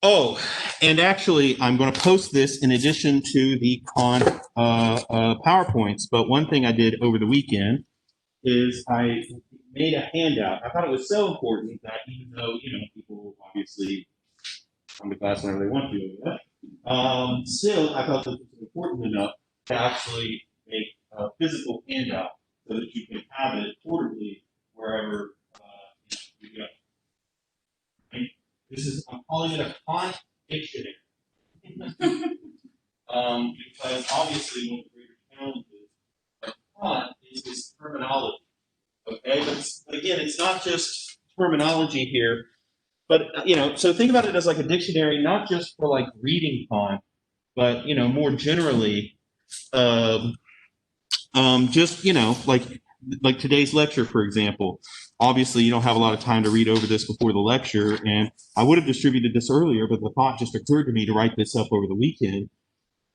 Oh, and actually, I'm going to post this in addition to the Kant PowerPoints. But one thing I did over the weekend is I made a handout. I thought it was so important that even though, people obviously come to class whenever they want to, still, I felt that it was important enough to actually make a physical handout so that you can have it portably wherever you go. Right? I'm calling it a Kant dictionary. Because obviously one of the greater challenges of Kant is his terminology. Okay, but again, it's not just terminology here, but so think about it as like a dictionary, not just for like reading Kant, but more generally, just like today's lecture, for example. Obviously, you don't have a lot of time to read over this before the lecture, and I would have distributed this earlier, but the thought just occurred to me to write this up over the weekend.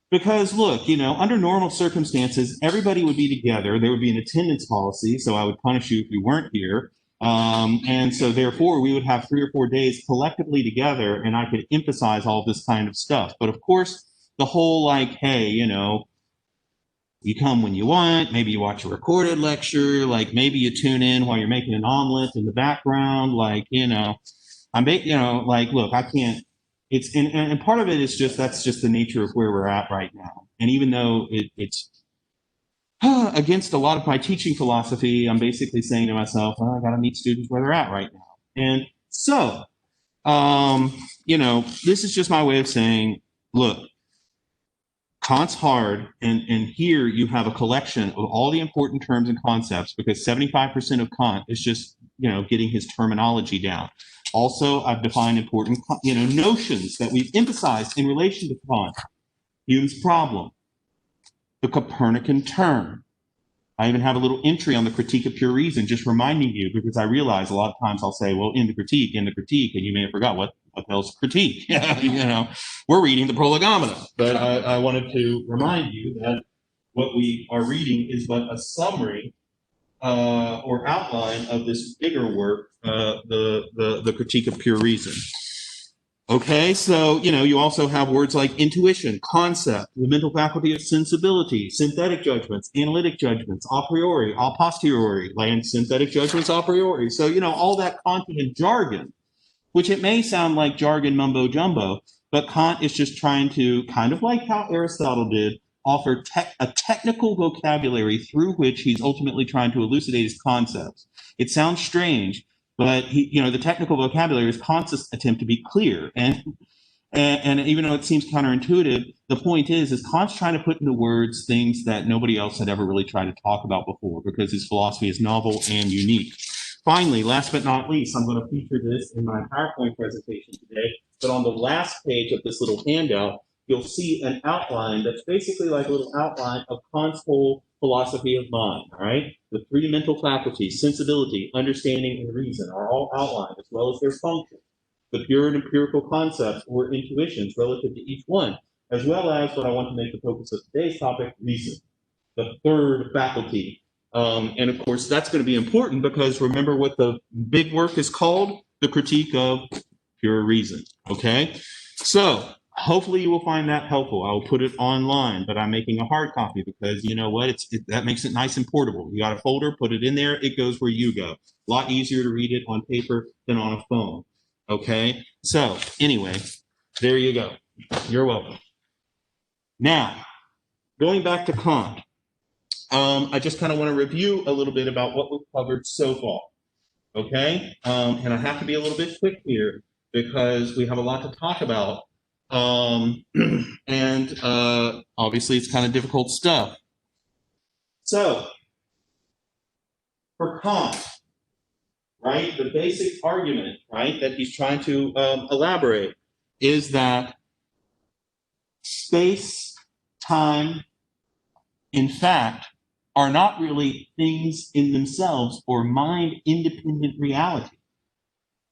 Because look, under normal circumstances, everybody would be together. There would be an attendance policy, so I would punish you if you weren't here. And so therefore, we would have 3 or 4 days collectively together, and I could emphasize all this kind of stuff. But of course, the whole like, hey, you come when you want, maybe you watch a recorded lecture, like maybe you tune in while you're making an omelet in the background, like, look, I can't. It's and part of it is that's just the nature of where we're at right now. And even though it's against a lot of my teaching philosophy, I'm basically saying to myself, well, I got to meet students where they're at right now. And so, this is just my way of saying, look, Kant's hard, and here you have a collection of all the important terms and concepts, because 75% of Kant is just, getting his terminology down. Also, I've defined important, notions that we've emphasized in relation to Kant. Hume's problem, the Copernican term. I even have a little entry on the critique of pure reason, just reminding you, because I realize a lot of times I'll say, well, in the critique, and you may have forgot what the hell's critique. We're reading the Prolegomena, but I wanted to remind you that what we are reading is but a summary or outline of this bigger work, the critique of pure reason. Okay, so, you also have words like intuition, concept, the mental faculty of sensibility, synthetic judgments, analytic judgments, a priori, a posteriori, and synthetic judgments a priori. So, all that Kantian jargon, which it may sound like jargon mumbo jumbo, but Kant is just trying to, kind of like how Aristotle did, offer a technical vocabulary through which he's ultimately trying to elucidate his concepts. It sounds strange, but the technical vocabulary is Kant's attempt to be clear. And even though it seems counterintuitive, the point is Kant's trying to put into words things that nobody else had ever really tried to talk about before, because his philosophy is novel and unique. Finally, last but not least, I'm going to feature this in my PowerPoint presentation today, but on the last page of this little handout, you'll see an outline that's basically like a little outline of Kant's whole philosophy of mind, all right? The 3 mental faculties, sensibility, understanding, and reason are all outlined, as well as their functions, the pure and empirical concepts or intuitions relative to each one, as well as what I want to make the focus of today's topic, reason, the 3rd faculty. And of course, that's going to be important because remember what the big work is called? The critique of pure reason, okay? So, hopefully you will find that helpful. I will put it online, but I'm making a hard copy because you know what? That makes it nice and portable. You got a folder, put it in there, it goes where you go. A lot easier to read it on paper than on a phone. Okay? So, anyway, there you go. You're welcome. Now, going back to Kant, I just kind of want to review a little bit about what we've covered so far. Okay? And I have to be a little bit quick here because we have a lot to talk about. And obviously it's kind of difficult stuff. So, for Kant, right, the basic argument, right, that he's trying to elaborate is that space, time, in fact, are not really things in themselves or mind-independent reality.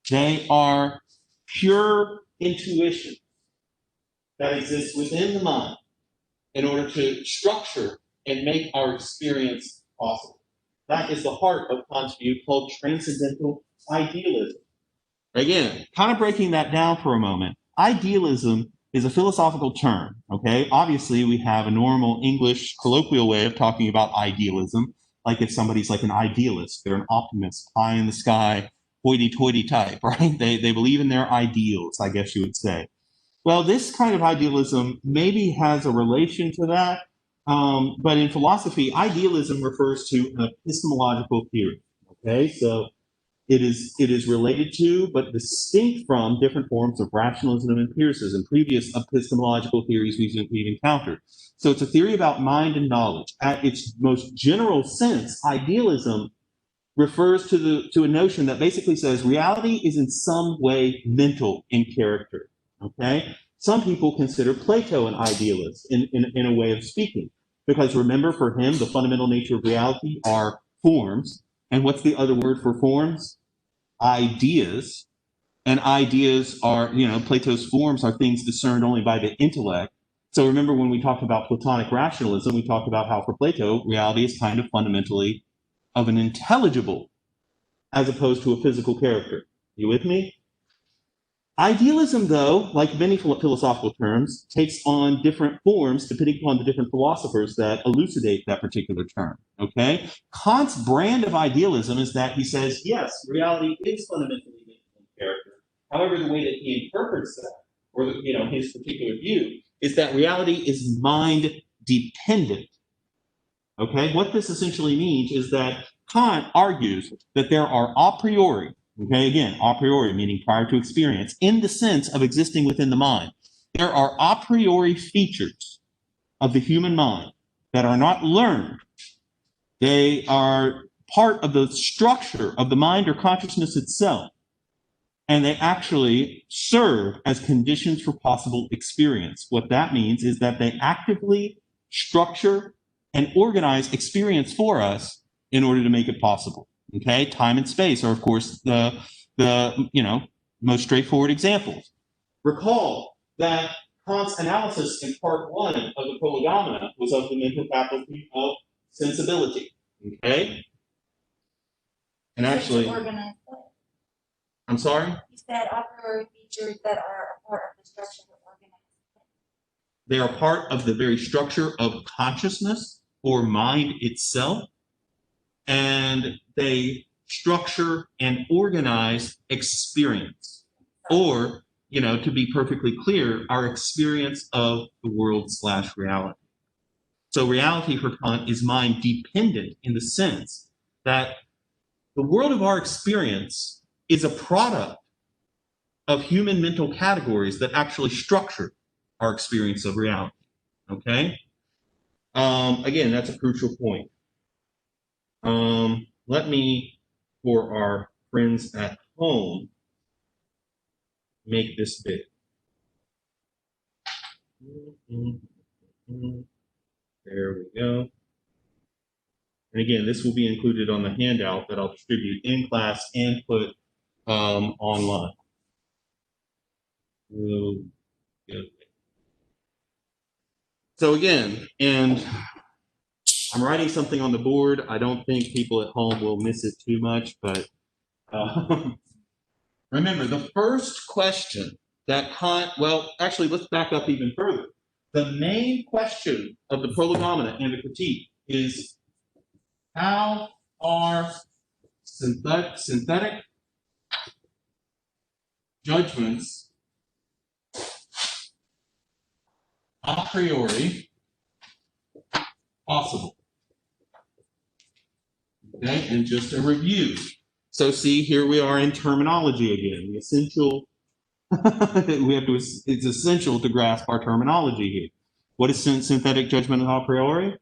They are pure intuition that exists within the mind in order to structure and make our experience possible. That is the heart of Kant's view called Transcendental Idealism. Again, kind of breaking that down for a moment, idealism is a philosophical term, okay? Obviously, we have a normal English colloquial way of talking about idealism, like if somebody's like an idealist, they're an optimist, pie in the sky, hoity-toity type, right? They believe in their ideals, I guess you would say. Well, this kind of idealism maybe has a relation to that, but in philosophy, idealism refers to an epistemological theory, okay? So it is related to, but distinct from, different forms of rationalism and empiricism, previous epistemological theories we've encountered. So it's a theory about mind and knowledge. At its most general sense, idealism refers to a notion that basically says reality is in some way mental in character. Okay, some people consider Plato an idealist in a way of speaking, because remember, for him, the fundamental nature of reality are forms. And what's the other word for forms? Ideas. And ideas are, Plato's forms are things discerned only by the intellect. So remember, when we talked about Platonic rationalism, we talked about how for Plato, reality is kind of fundamentally of an intelligible as opposed to a physical character. You with me? Idealism, though, like many philosophical terms, takes on different forms depending upon the different philosophers that elucidate that particular term. Okay? Kant's brand of idealism is that he says, yes, reality is fundamentally mental in character. However, the way that he interprets that, or his particular view, is that reality is mind dependent. Okay? What this essentially means is that Kant argues that there are a priori, okay, again, a priori, meaning prior to experience, in the sense of existing within the mind. There are a priori features of the human mind that are not learned. They are part of the structure of the mind or consciousness itself. And they actually serve as conditions for possible experience. What that means is that they actively structure and organize experience for us in order to make it possible. Okay, time and space are, of course, the most straightforward examples. Recall that Kant's analysis in part one of the Prolegomena was of the mental faculty of sensibility. Okay, and actually, I'm sorry. You said a priori features that are a part of the structure of organized. They are part of the very structure of consciousness or mind itself, and they structure and organize experience, or, to be perfectly clear, our experience of the world / reality. So reality for Kant is mind dependent in the sense that the world of our experience is a product of human mental categories that actually structure our experience of reality. Okay? Again, that's a crucial point. Let me, for our friends at home, make this big. There we go. And again, this will be included on the handout that I'll distribute in class and put online. So again, and I'm writing something on the board. I don't think people at home will miss it too much, but remember, the first question that Kant, well, actually, let's back up even further. The main question of the Prolegomena and the Critique is, how are synthetic judgments a priori possible? Okay, and just a review. So see, here we are in terminology again. The essential, it's essential to grasp our terminology here. What is synthetic judgment a priori?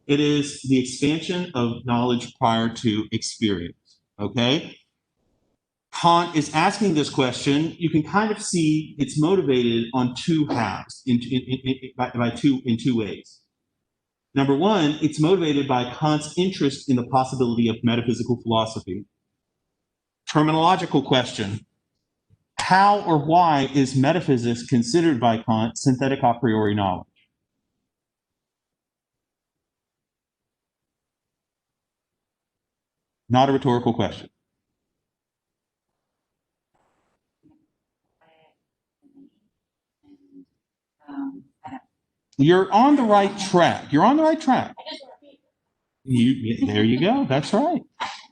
It is the expansion of knowledge prior to experience, okay? Kant is asking this question. You can kind of see it's motivated on two halves, in two ways. Number one, it's motivated by Kant's interest in the possibility of metaphysical philosophy. Terminological question: how or why is metaphysics considered by Kant synthetic a priori knowledge? Not a rhetorical question. You're on the right track. You're on the right track. I just want to be. There you go. That's right.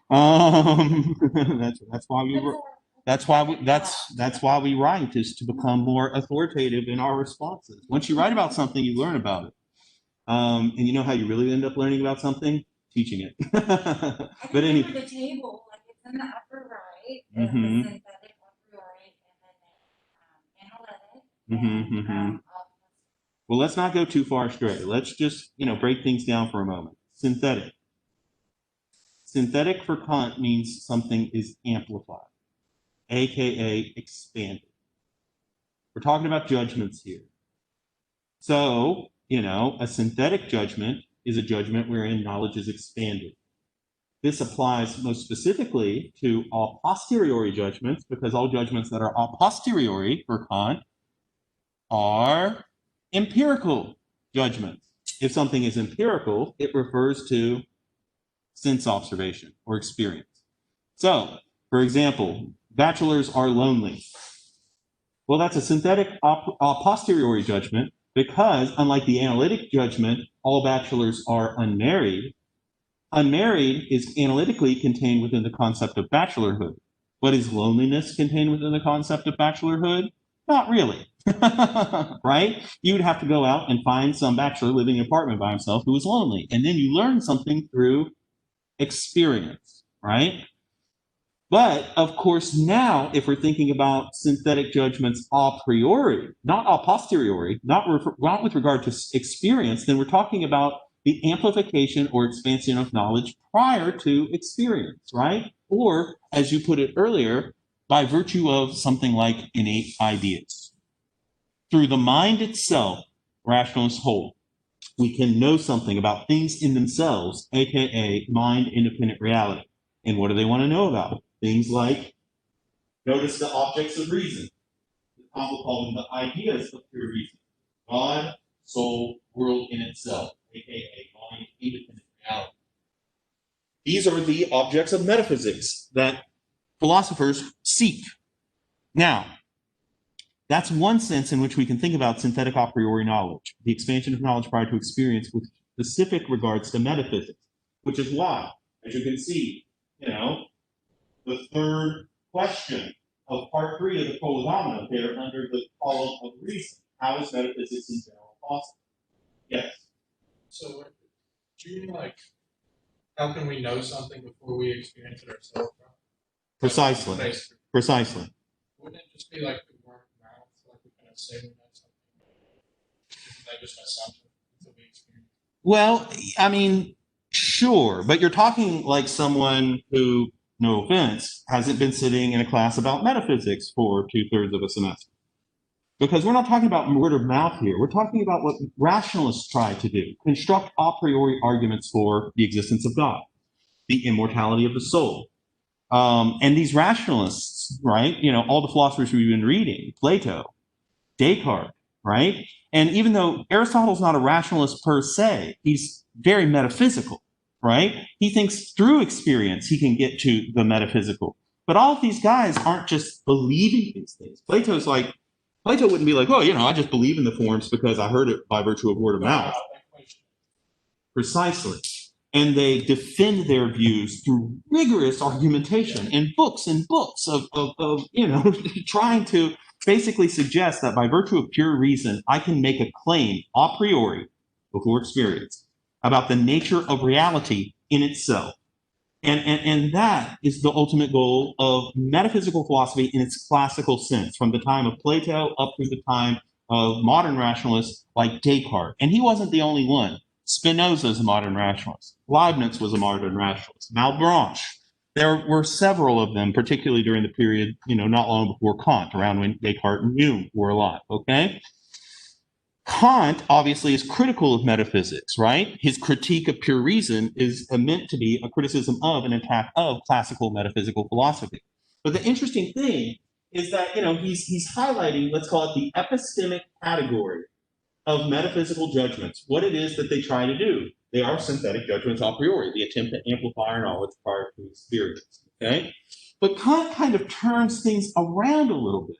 That's why we were. That's why we write, is to become more authoritative in our responses. Once you write about something, you learn about it. And you know how you really end up learning about something? Teaching it. But anyway. The table, like it's in the upper right, Mhm. the synthetic a priori, and then analytic. Well, let's not go too far astray. Let's just, break things down for a moment. Synthetic. Synthetic for Kant means something is amplified, aka expanded. We're talking about judgments here. So, a synthetic judgment is a judgment wherein knowledge is expanded. This applies most specifically to a posteriori judgments, because all judgments that are a posteriori for Kant are empirical judgments. If something is empirical, it refers to sense observation or experience. So, for example, bachelors are lonely. Well, that's a synthetic a posteriori judgment, because unlike the analytic judgment, all bachelors are unmarried. Unmarried is analytically contained within the concept of bachelorhood. But is loneliness contained within the concept of bachelorhood? Not really. Right? You would have to go out and find some bachelor living in an apartment by himself who is lonely. And then you learn something through experience, right? But of course, now, if we're thinking about synthetic judgments a priori, not a posteriori, not with regard to experience, then we're talking about the amplification or expansion of knowledge prior to experience, right? Or, as you put it earlier, by virtue of something like innate ideas. Through the mind itself, rationalists hold, we can know something about things in themselves, aka mind-independent reality. And what do they want to know about? Things like, notice the objects of reason. Kant will call them the ideas of pure reason. God, soul, world in itself, aka mind-independent reality. These are the objects of metaphysics that philosophers seek. Now, that's one sense in which we can think about synthetic a priori knowledge, the expansion of knowledge prior to experience with specific regards to metaphysics, which is why, as you can see, the third question of part 3 of the prolegomena there under the column of reason. How is metaphysics in general possible? Yes. So, do you how can we know something before we experience it ourselves? Precisely. Precisely. Wouldn't it just be like the word of mouth, like we kind of say we know something? Isn't that just assumption until we experience it? Well, I mean, sure, but you're talking like someone who, no offense, hasn't been sitting in a class about metaphysics for 2/3 of a semester. Because we're not talking about word of mouth here. We're talking about what rationalists try to do, construct a priori arguments for the existence of God, the immortality of the soul. And these rationalists, right, all the philosophers we've been reading, Plato, Descartes, right? And even though Aristotle's not a rationalist per se, he's very metaphysical, right? He thinks through experience he can get to the metaphysical. But all of these guys aren't just believing these things. Plato wouldn't be like, oh, I just believe in the forms because I heard it by virtue of word of mouth. Precisely. And they defend their views through rigorous argumentation in books and books of trying to basically suggest that by virtue of pure reason, I can make a claim a priori, before experience, about the nature of reality in itself. And that is the ultimate goal of metaphysical philosophy in its classical sense, from the time of Plato up through the time of modern rationalists like Descartes. And he wasn't the only one. Spinoza is a modern rationalist. Leibniz was a modern rationalist. Malebranche. There were several of them, particularly during the period, not long before Kant, around when Descartes and Hume were alive, okay? Kant obviously is critical of metaphysics, right? His critique of pure reason is meant to be a criticism of an attack of classical metaphysical philosophy. But the interesting thing is that, he's highlighting, let's call it the epistemic category of metaphysical judgments, what it is that they try to do. They are synthetic judgments a priori, the attempt to amplify our knowledge prior to experience, okay? But Kant kind of turns things around a little bit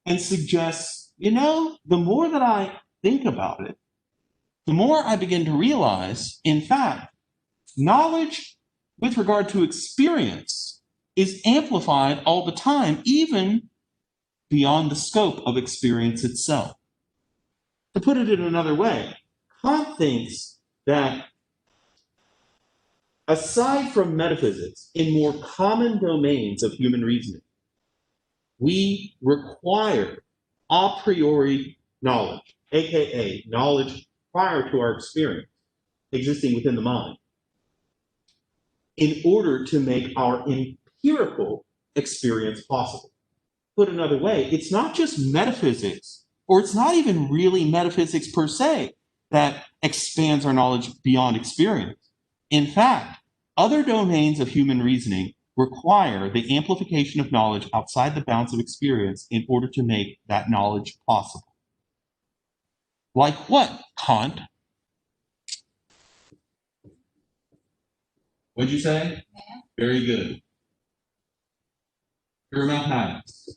and suggests, the more that I think about it, the more I begin to realize, in fact, knowledge with regard to experience is amplified all the time, even beyond the scope of experience itself. To put it in another way, Kant thinks that aside from metaphysics, in more common domains of human reasoning, we require a priori knowledge, aka knowledge prior to our experience, existing within the mind, in order to make our empirical experience possible. Put another way, it's not just metaphysics, or it's not even really metaphysics per se, that expands our knowledge beyond experience. In fact, other domains of human reasoning require the amplification of knowledge outside the bounds of experience in order to make that knowledge possible. Like what, Kant? What'd you say? Math. Very good. Pure mathematics.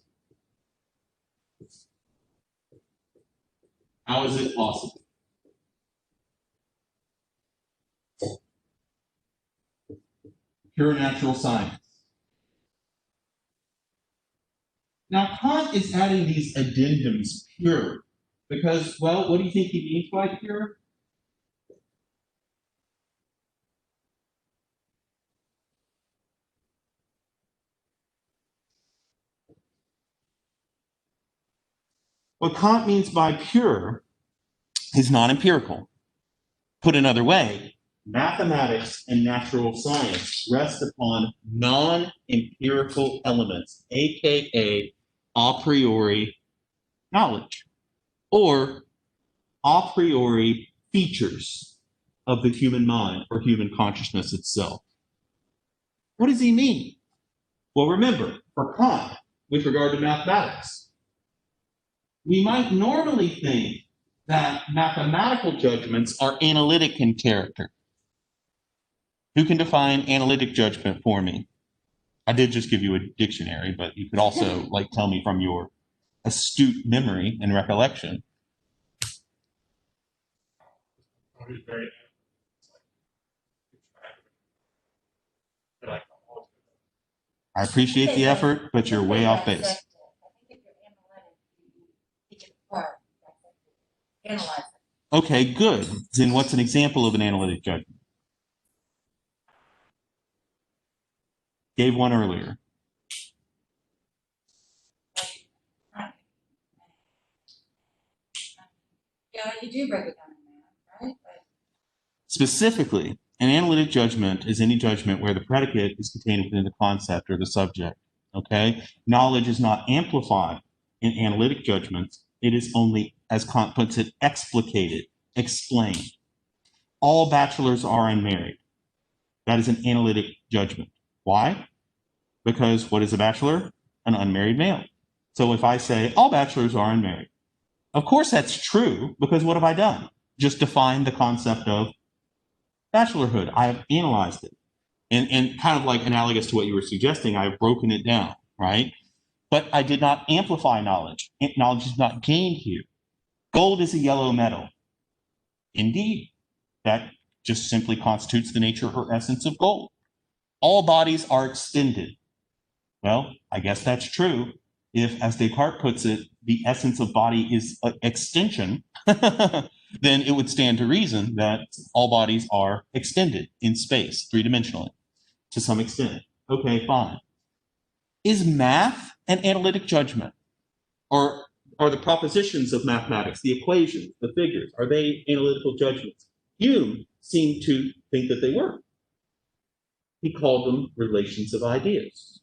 How is it possible? Pure natural science. Now, Kant is adding these addendums, pure, because, well, what do you think he means by pure? What Kant means by pure is non-empirical. Put another way, mathematics and natural science rest upon non-empirical elements, aka a priori knowledge, or a priori features of the human mind or human consciousness itself. What does he mean? Well, remember, for Kant, with regard to mathematics, we might normally think that mathematical judgments are analytic in character. Who can define analytic judgment for me? I did just give you a dictionary, but you could also tell me from your astute memory and recollection. I appreciate the effort, but you're way off base. I think if you're analytic, you can part, analyze it. Okay, good. Then what's an example of an analytic judgment? Gave one earlier. Yeah, you do break it down in math, right? Specifically, an analytic judgment is any judgment where the predicate is contained within the concept or the subject. Okay? Knowledge is not amplified in analytic judgments. It is only, as Kant puts it, explicated, explained. All bachelors are unmarried. That is an analytic judgment. Why? Because what is a bachelor? An unmarried male. So if I say all bachelors are unmarried, of course that's true, because what have I done? Just defined the concept of bachelorhood. I have analyzed it. And kind of like analogous to what you were suggesting, I have broken it down, right? But I did not amplify knowledge. Knowledge is not gained here. Gold is a yellow metal. Indeed, that just simply constitutes the nature or essence of gold. All bodies are extended. Well, I guess that's true. If, as Descartes puts it, the essence of body is extension, then it would stand to reason that all bodies are extended in space, three-dimensionally, to some extent. Okay, fine. Is math an analytic judgment? Or are the propositions of mathematics, the equations, the figures, are they analytical judgments? Hume seemed to think that they were. He called them relations of ideas,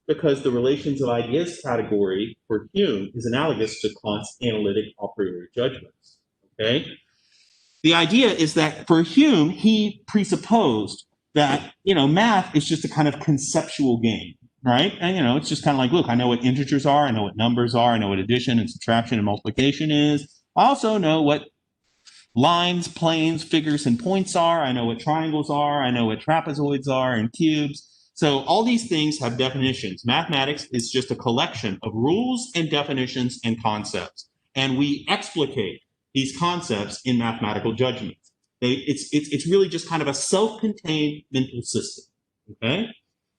because the relations of ideas category for Hume is analogous to Kant's analytic a priori judgments. Okay? The idea is that for Hume, he presupposed that, math is just a kind of conceptual game, right? And, it's just kind of like, look, I know what integers are, I know what numbers are, I know what addition and subtraction and multiplication is. I also know what lines, planes, figures, and points are. I know what triangles are. I know what trapezoids are and cubes. So all these things have definitions. Mathematics is just a collection of rules and definitions and concepts. And we explicate these concepts in mathematical judgment. It's really just kind of a self-contained mental system. Okay,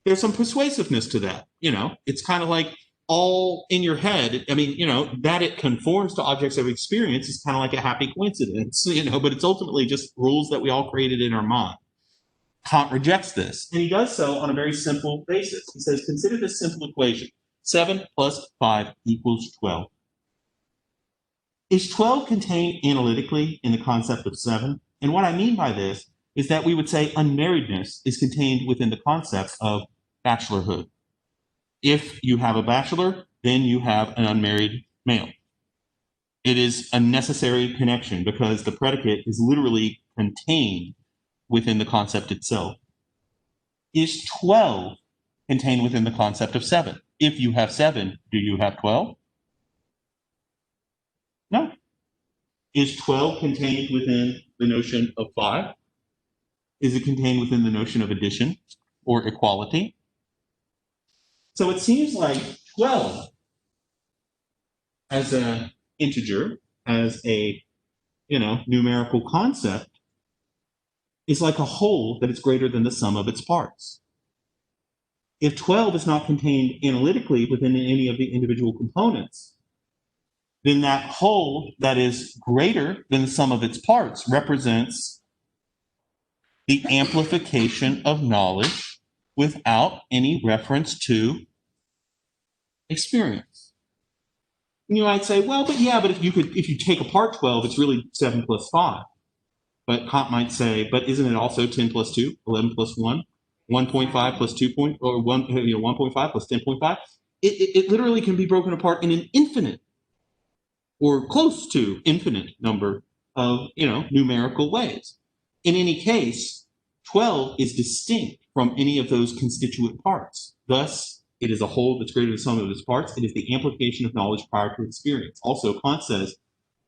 there's some persuasiveness to that. It's kind of like all in your head. I mean, that it conforms to objects of experience is kind of like a happy coincidence. But it's ultimately just rules that we all created in our mind. Kant rejects this, and he does so on a very simple basis. He says, consider this simple equation: 7 plus 5 equals 12. Is 12 contained analytically in the concept of 7? And what I mean by this is that we would say unmarriedness is contained within the concept of bachelorhood. If you have a bachelor, then you have an unmarried male. It is a necessary connection because the predicate is literally contained within the concept itself. Is 12 contained within the concept of 7? If you have 7, do you have 12? No. Is 12 contained within the notion of 5? Is it contained within the notion of addition or equality? So it seems like 12 as an integer, as a numerical concept, is like a whole that is greater than the sum of its parts. If 12 is not contained analytically within any of the individual components, then that whole that is greater than the sum of its parts represents the amplification of knowledge without any reference to experience. And you might say, well, but if you take apart 12, it's really 7 plus 5. But Kant might say, but isn't it also 10 plus 2, 11 plus 1, 1.5 plus 2 point, or 1.5 plus 10.5? It literally can be broken apart in an infinite or close to infinite number of numerical ways. In any case, 12 is distinct from any of those constituent parts. Thus, it is a whole that's greater than the sum of its parts. It is the amplification of knowledge prior to experience. Also, Kant says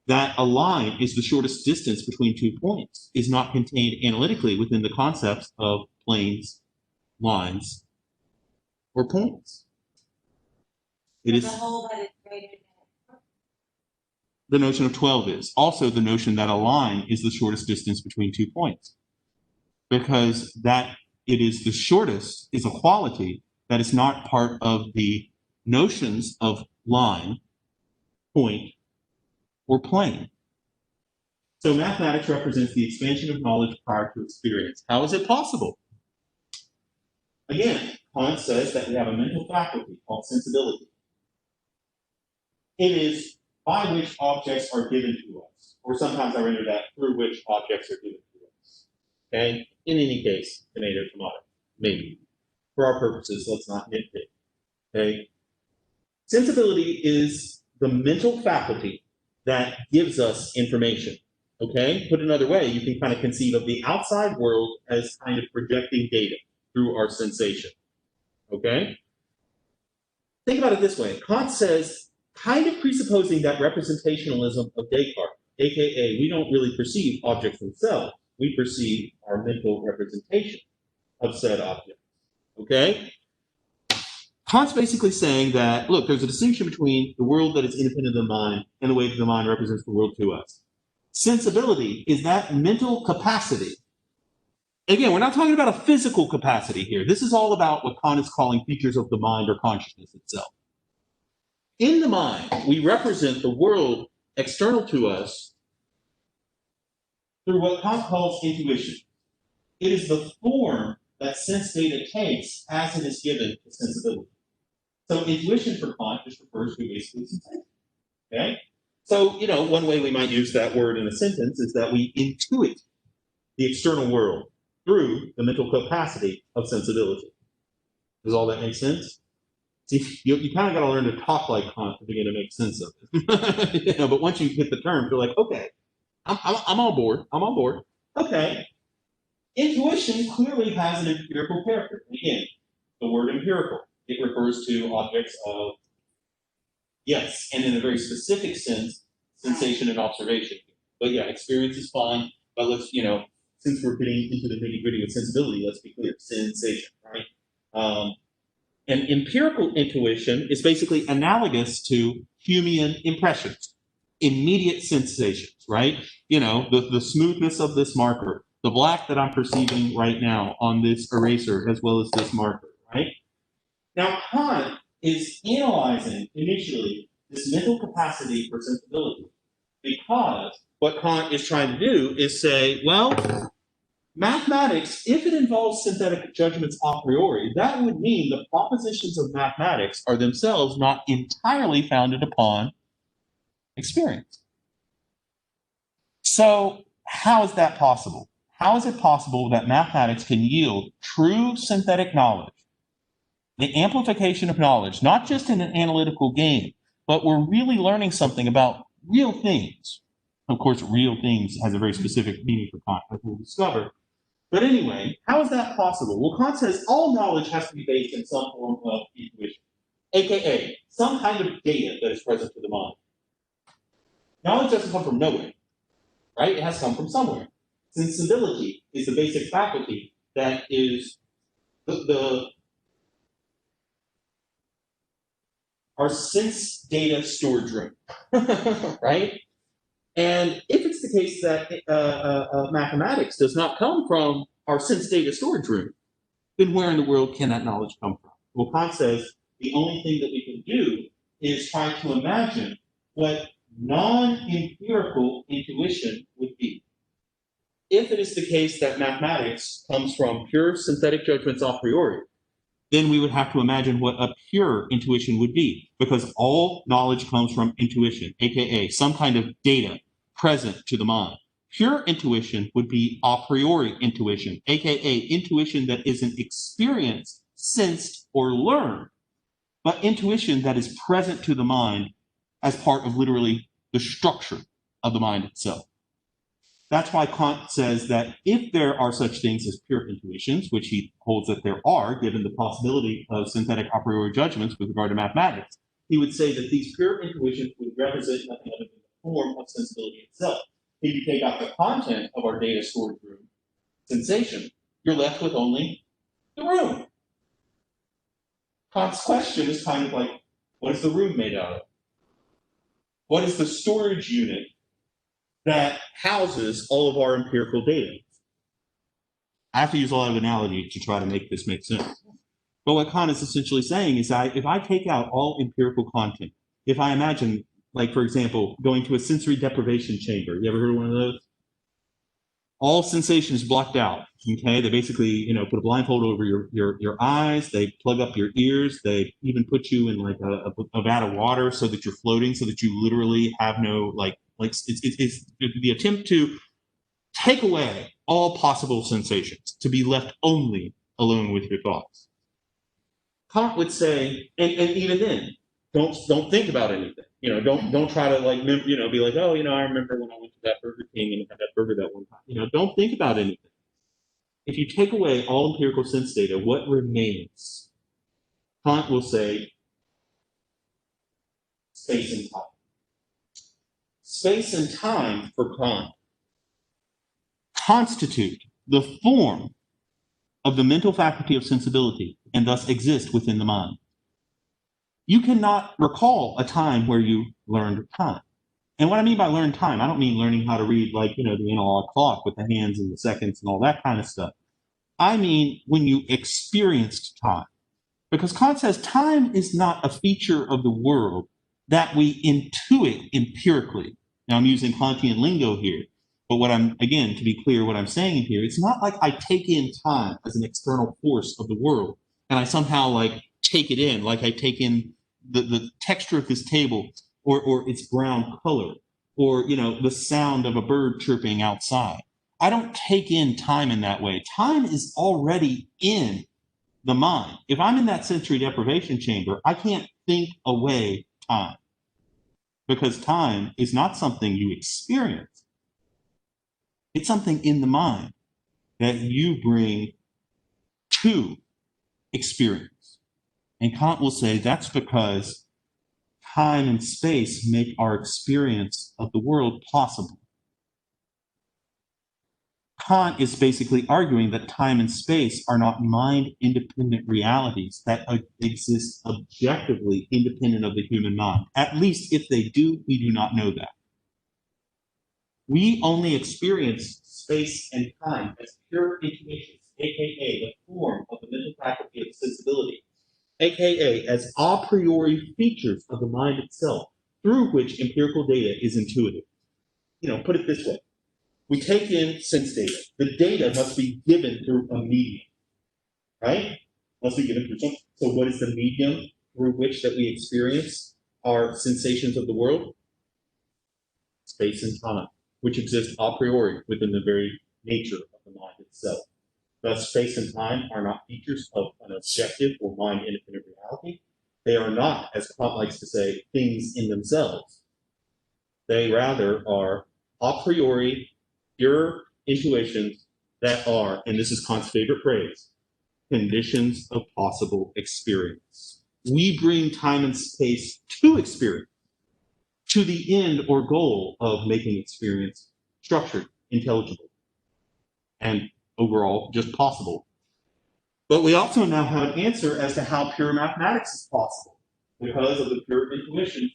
that a line is the shortest distance between 2 points, is not contained analytically within the concepts of planes, lines, or points. It is the whole that is greater than the notion of 12 is. Also the notion that a line is the shortest distance between 2 points. Because that it is the shortest is a quality that is not part of the notions of line, point, or plane. So mathematics represents the expansion of knowledge prior to experience. How is it possible? Again, Kant says that we have a mental faculty called sensibility. It is by which objects are given to us, or sometimes I render that through which objects are given to us. Okay? In any case, tomato, tomato, maybe. For our purposes, let's not nitpick. Okay? Sensibility is the mental faculty that gives us information. Okay? Put another way, you can kind of conceive of the outside world as kind of projecting data through our sensation. Okay? Think about it this way. Kant says, kind of presupposing that representationalism of Descartes, aka we don't really perceive objects themselves, we perceive our mental representation of said objects. Okay? Kant's basically saying that, look, there's a distinction between the world that is independent of the mind and the way that the mind represents the world to us. Sensibility is that mental capacity. Again, we're not talking about a physical capacity here. This is all about what Kant is calling features of the mind or consciousness itself. In the mind, we represent the world external to us through what Kant calls intuition. It is the form that sense data takes as it is given to sensibility. So intuition for Kant just refers to basically sensation. Okay? So, one way we might use that word in a sentence is that we intuit the external world through the mental capacity of sensibility. Does all that make sense? See, you kind of got to learn to talk like Kant to begin to make sense of it. But once you hit the term, you're like, okay, I'm on board. I'm on board. Okay. Intuition clearly has an empirical character. Again, the word empirical, it refers to objects of, yes, and in a very specific sense, sensation and observation. But yeah, experience is fine. But let's, since we're getting into the nitty-gritty of sensibility, let's be clear, sensation, right? And empirical intuition is basically analogous to Humean impressions. immediate sensations, right? You know, the smoothness of this marker, the black that I'm perceiving right now on this eraser, as well as this marker, right? Now, Kant is analyzing initially this mental capacity for sensibility, because what Kant is trying to do is say, well, mathematics, if it involves synthetic judgments a priori, that would mean the propositions of mathematics are themselves not entirely founded upon experience. So how is that possible? How is it possible that mathematics can yield true synthetic knowledge, the amplification of knowledge, not just in an analytical game, but we're really learning something about real things? Of course, real things has a very specific meaning for Kant, as we'll discover. But anyway, how is that possible? Well, Kant says all knowledge has to be based in some form of intuition, aka some kind of data that is present to the mind. Knowledge doesn't come from nowhere, right? It has to come from somewhere. Sensibility is the basic faculty that is our sense data storage room, right? And if it's the case that mathematics does not come from our sense data storage room, then where in the world can that knowledge come from? Well, Kant says the only thing that we can do is try to imagine what non-empirical intuition would be. If it is the case that mathematics comes from pure synthetic judgments a priori, then we would have to imagine what a pure intuition would be, because all knowledge comes from intuition, aka some kind of data present to the mind. Pure intuition would be a priori intuition, aka intuition that isn't experienced, sensed, or learned, but intuition that is present to the mind as part of literally the structure of the mind itself. That's why Kant says that if there are such things as pure intuitions, which he holds that there are, given the possibility of synthetic a priori judgments with regard to mathematics, he would say that these pure intuitions would represent nothing other than the form of sensibility itself. If you take out the content of our data storage room, sensation, you're left with only the room. Kant's question is kind of like, what is the room made out of? What is the storage unit that houses all of our empirical data? I have to use a lot of analogy to try to make this make sense. But what Kant is essentially saying is that if I take out all empirical content, if I imagine, like, for example, going to a sensory deprivation chamber, you ever heard of one of those? All sensations blocked out, okay? They basically, put a blindfold over your eyes, they plug up your ears, they even put you in like a vat of water so that you're floating, so that you literally have no, it's the attempt to take away all possible sensations, to be left only alone with your thoughts. Kant would say, and even then, don't think about anything. Don't try to be like, oh, I remember when I went to that Burger King and had that burger that one time. Don't think about anything. If you take away all empirical sense data, what remains? Kant will say space and time. Space and time for Kant constitute the form of the mental faculty of sensibility and thus exist within the mind. You cannot recall a time where you learned time. And what I mean by learn time, I don't mean learning how to read the analog clock with the hands and the seconds and all that kind of stuff. I mean when you experienced time. Because Kant says time is not a feature of the world that we intuit empirically. Now I'm using Kantian lingo here, but to be clear, what I'm saying here, it's not like I take in time as an external force of the world and I somehow take it in, like I take in the texture of this table or its brown color or, the sound of a bird chirping outside. I don't take in time in that way. Time is already in the mind. If I'm in that sensory deprivation chamber, I can't think away time, because time is not something you experience. It's something in the mind that you bring to experience. And Kant will say that's because time and space make our experience of the world possible. Kant is basically arguing that time and space are not mind-independent realities that exist objectively independent of the human mind. At least if they do, we do not know that. We only experience space and time as pure intuitions, aka the form of the mental faculty of sensibility, aka as a priori features of the mind itself, through which empirical data is intuitive. Put it this way. We take in sense data. The data must be given through a medium, right? Must be given through something. So what is the medium through which that we experience our sensations of the world? Space and time, which exist a priori within the very nature of the mind itself. Thus, space and time are not features of an objective or mind-independent reality. They are not, as Kant likes to say, things in themselves. They rather are a priori, pure intuitions that are, and this is Kant's favorite phrase, conditions of possible experience. We bring time and space to experience, to the end or goal of making experience structured, intelligible, and overall just possible. But we also now have an answer as to how pure mathematics is possible because of the pure intuition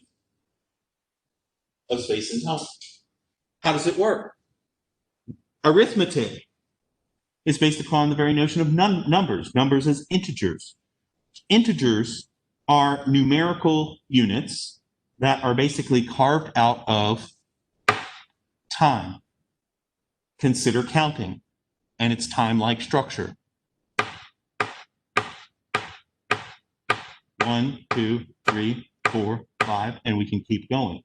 of space and time. How does it work? Arithmetic is based upon the very notion of numbers as integers. Integers are numerical units that are basically carved out of time. Consider counting and its time-like structure. 1, 2, 3, 4, 5, and we can keep going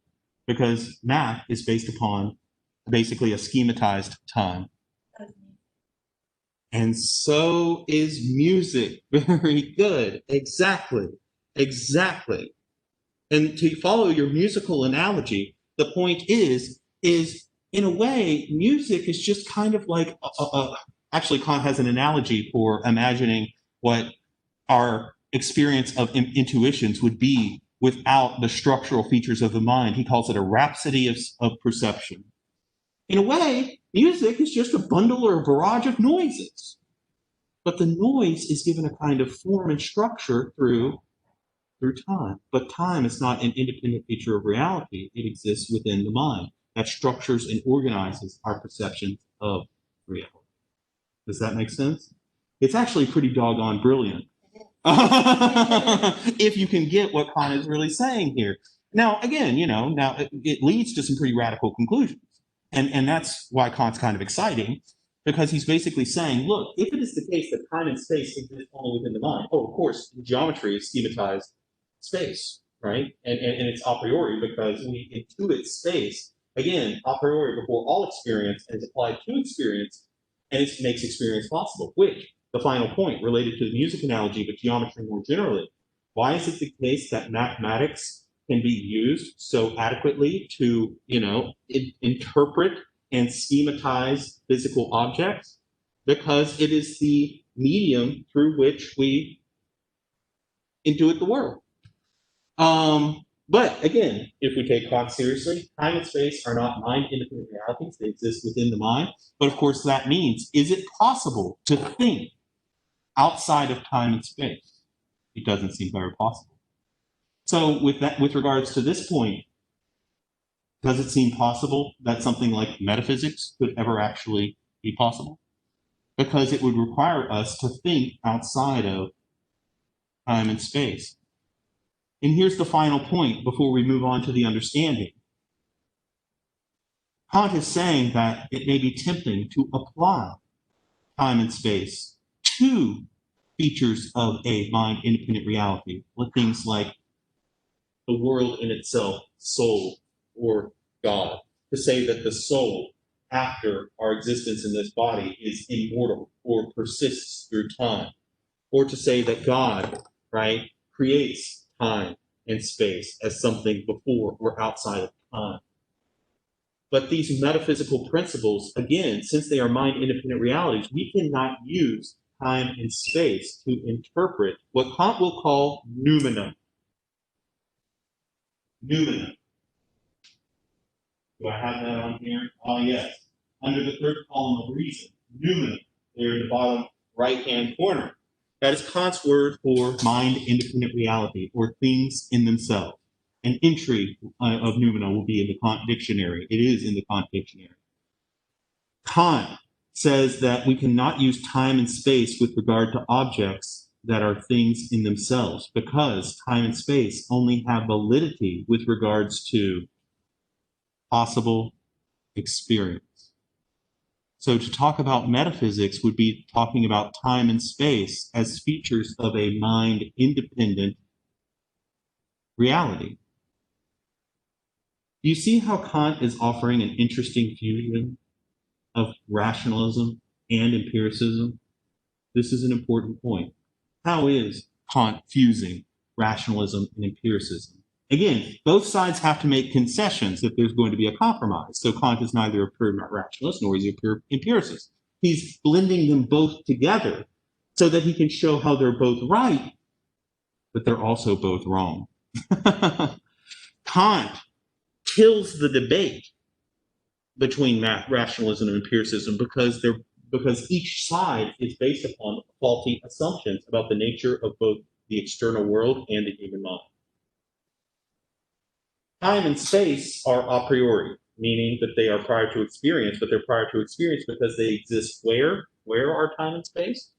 because math is based upon basically a schematized time. And so is music. Very good. Exactly. And to follow your musical analogy, the point is in a way, music is just kind of like, actually Kant has an analogy for imagining what our experience of intuitions would be without the structural features of the mind. He calls it a rhapsody of perception. In a way, music is just a bundle or a barrage of noises. But the noise is given a kind of form and structure through time. But time is not an independent feature of reality. It exists within the mind that structures and organizes our perceptions of reality. Does that make sense? It's actually pretty doggone brilliant. If you can get what Kant is really saying here. Now, again, it leads to some pretty radical conclusions. And that's why Kant's kind of exciting, because he's basically saying, look, if it is the case that time and space exist only within the mind, of course, geometry is schematized space, right? And it's a priori because we intuit space, again, a priori before all experience, and is applied to experience, and it makes experience possible, which, the final point related to the music analogy, but geometry more generally, why is it the case that mathematics can be used so adequately to, interpret and schematize physical objects? Because it is the medium through which we intuit the world. But again, if we take Kant seriously, time and space are not mind-independent realities. They exist within the mind. But of course, that means, is it possible to think outside of time and space? It doesn't seem very possible. So with regards to this point, does it seem possible that something like metaphysics could ever actually be possible? Because it would require us to think outside of time and space. And here's the final point before we move on to the understanding. Kant is saying that it may be tempting to apply time and space to features of a mind-independent reality, with things like the world in itself, soul, or God, to say that the soul, after our existence in this body, is immortal or persists through time, or to say that God, right, creates time and space as something before or outside of time. But these metaphysical principles, again, since they are mind-independent realities, we cannot use time and space to interpret what Kant will call noumena. Noumena. Do I have that on here? Oh, yes. Under the third column of reason, noumena, there in the bottom right-hand corner. That is Kant's word for mind-independent reality, or things in themselves. an entry of noumena will be in the Kant dictionary. It is in the Kant dictionary. Kant says that we cannot use time and space with regard to objects that are things in themselves, because time and space only have validity with regards to possible experience. So to talk about metaphysics would be talking about time and space as features of a mind-independent reality. You see how Kant is offering an interesting fusion of rationalism and empiricism? This is an important point. How is Kant fusing rationalism and empiricism? Again, both sides have to make concessions if there's going to be a compromise. So Kant is neither a pure rationalist nor is he a pure empiricist. He's blending them both together so that he can show how they're both right, but they're also both wrong. Kant kills the debate between rationalism and empiricism because each side is based upon faulty assumptions about the nature of both the external world and the human mind. Time and space are a priori, meaning that they are prior to experience, but they're prior to experience because they exist where? Where are time and space?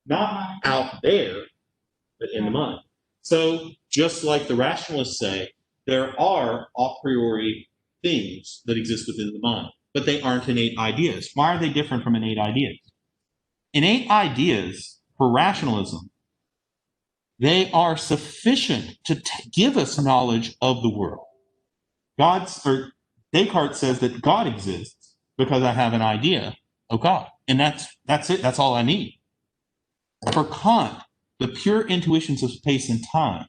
Not out there, but in the mind. So just like the rationalists say, there are a priori things that exist within the mind, but they aren't innate ideas. Why are they different from innate ideas? Innate ideas, for rationalism, they are sufficient to give us knowledge of the world. Descartes says that God exists because I have an idea of God, and that's it. That's all I need. For Kant, the pure intuitions of space and time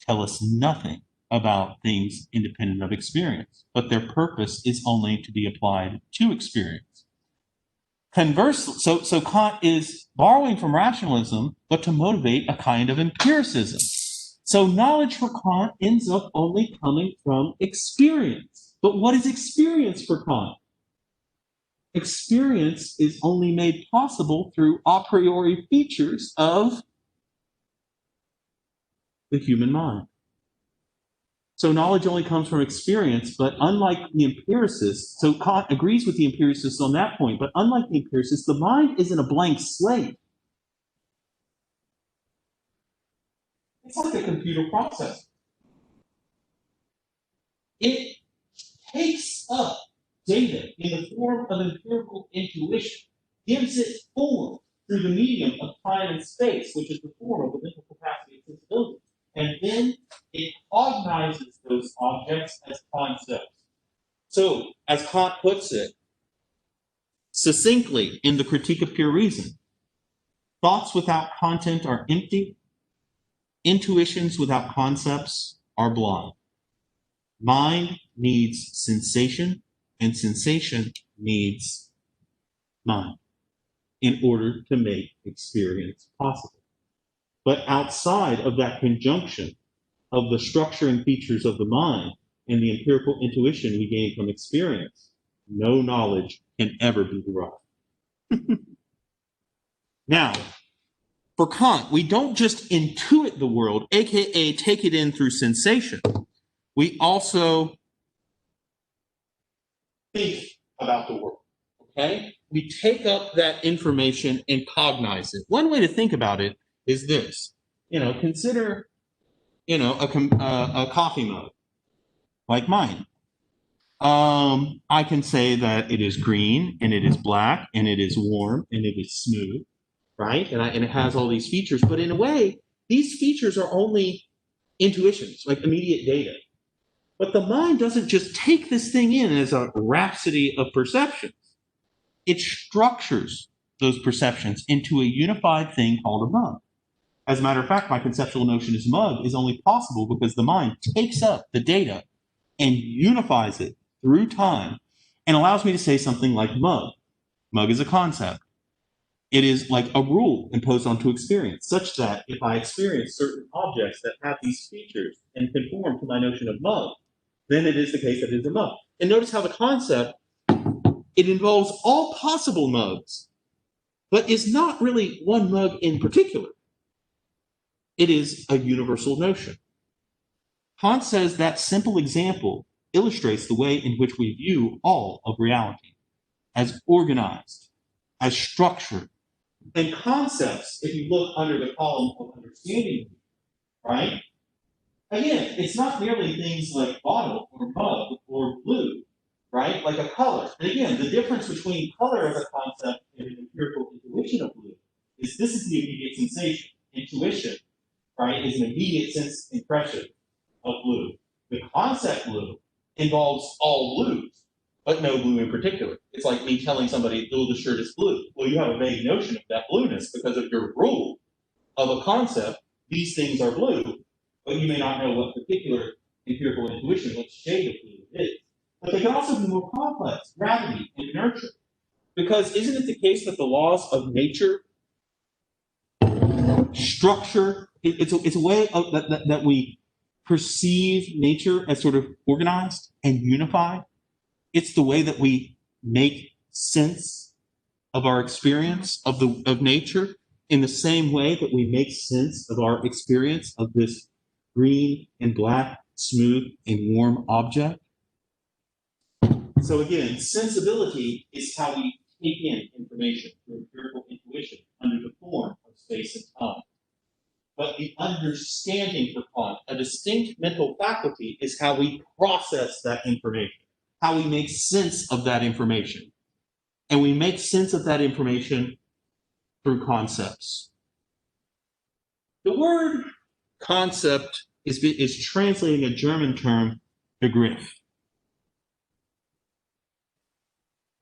tell us nothing about things independent of experience, but their purpose is only to be applied to experience. Conversely, so Kant is borrowing from rationalism, but to motivate a kind of empiricism. So knowledge for Kant ends up only coming from experience. But what is experience for Kant? Experience is only made possible through a priori features of the human mind. So knowledge only comes from experience, but unlike the empiricists, so Kant agrees with the empiricists on that point, but unlike the empiricists, the mind isn't a blank slate. It's like a computer processor. It takes up data in the form of empirical intuition, gives it form through the medium of time and space, which is the form of the mental capacity and sensibility. And then it cognizes those objects as concepts. So, as Kant puts it, succinctly in the Critique of Pure Reason, thoughts without content are empty, intuitions without concepts are blind. Mind needs sensation, and sensation needs mind in order to make experience possible. But outside of that conjunction of the structuring features of the mind and the empirical intuition we gain from experience, no knowledge can ever be derived. Now, for Kant, we don't just intuit the world, aka take it in through sensation. We also think about the world, okay? We take up that information and cognize it. One way to think about it is this. Consider, a coffee mug like mine. I can say that it is green and it is black and it is warm and it is smooth, right? And it has all these features, but in a way, these features are only intuitions, like immediate data. But the mind doesn't just take this thing in as a rhapsody of perceptions. It structures those perceptions into a unified thing called a mug. As a matter of fact, my conceptual notion as mug is only possible because the mind takes up the data and unifies it through time and allows me to say something like mug. Mug is a concept. It is like a rule imposed onto experience, such that if I experience certain objects that have these features and conform to my notion of mug, then it is the case that it is a mug. And notice how the concept, it involves all possible mugs, but is not really one mug in particular. It is a universal notion. Kant says that simple example illustrates the way in which we view all of reality as organized, as structured. And concepts, if you look under the column of understanding, right? Again, it's not merely things like bottle or mug or blue, right? Like a color. And again, the difference between color as a concept and an empirical intuition of blue is this is the immediate sensation. Intuition, right, is an immediate sense impression of blue. The concept blue involves all blues, but no blue in particular. It's like me telling somebody, oh, the shirt is blue. Well, you have a vague notion of that blueness because of your rule of a concept. These things are blue, but you may not know what particular empirical intuition, what shade of blue it is. But they can also be more complex, gravity and inertia. Because isn't it the case that the laws of nature, structure, it's a way of, that we perceive nature as sort of organized and unified? It's the way that we make sense of our experience of nature in the same way that we make sense of our experience of this green and black, smooth and warm object. So again, sensibility is how we take in information through empirical intuition under the form of space and time. But the understanding for Kant, a distinct mental faculty, is how we process that information, how we make sense of that information. And we make sense of that information through concepts. The word concept is translating a German term, Begriff.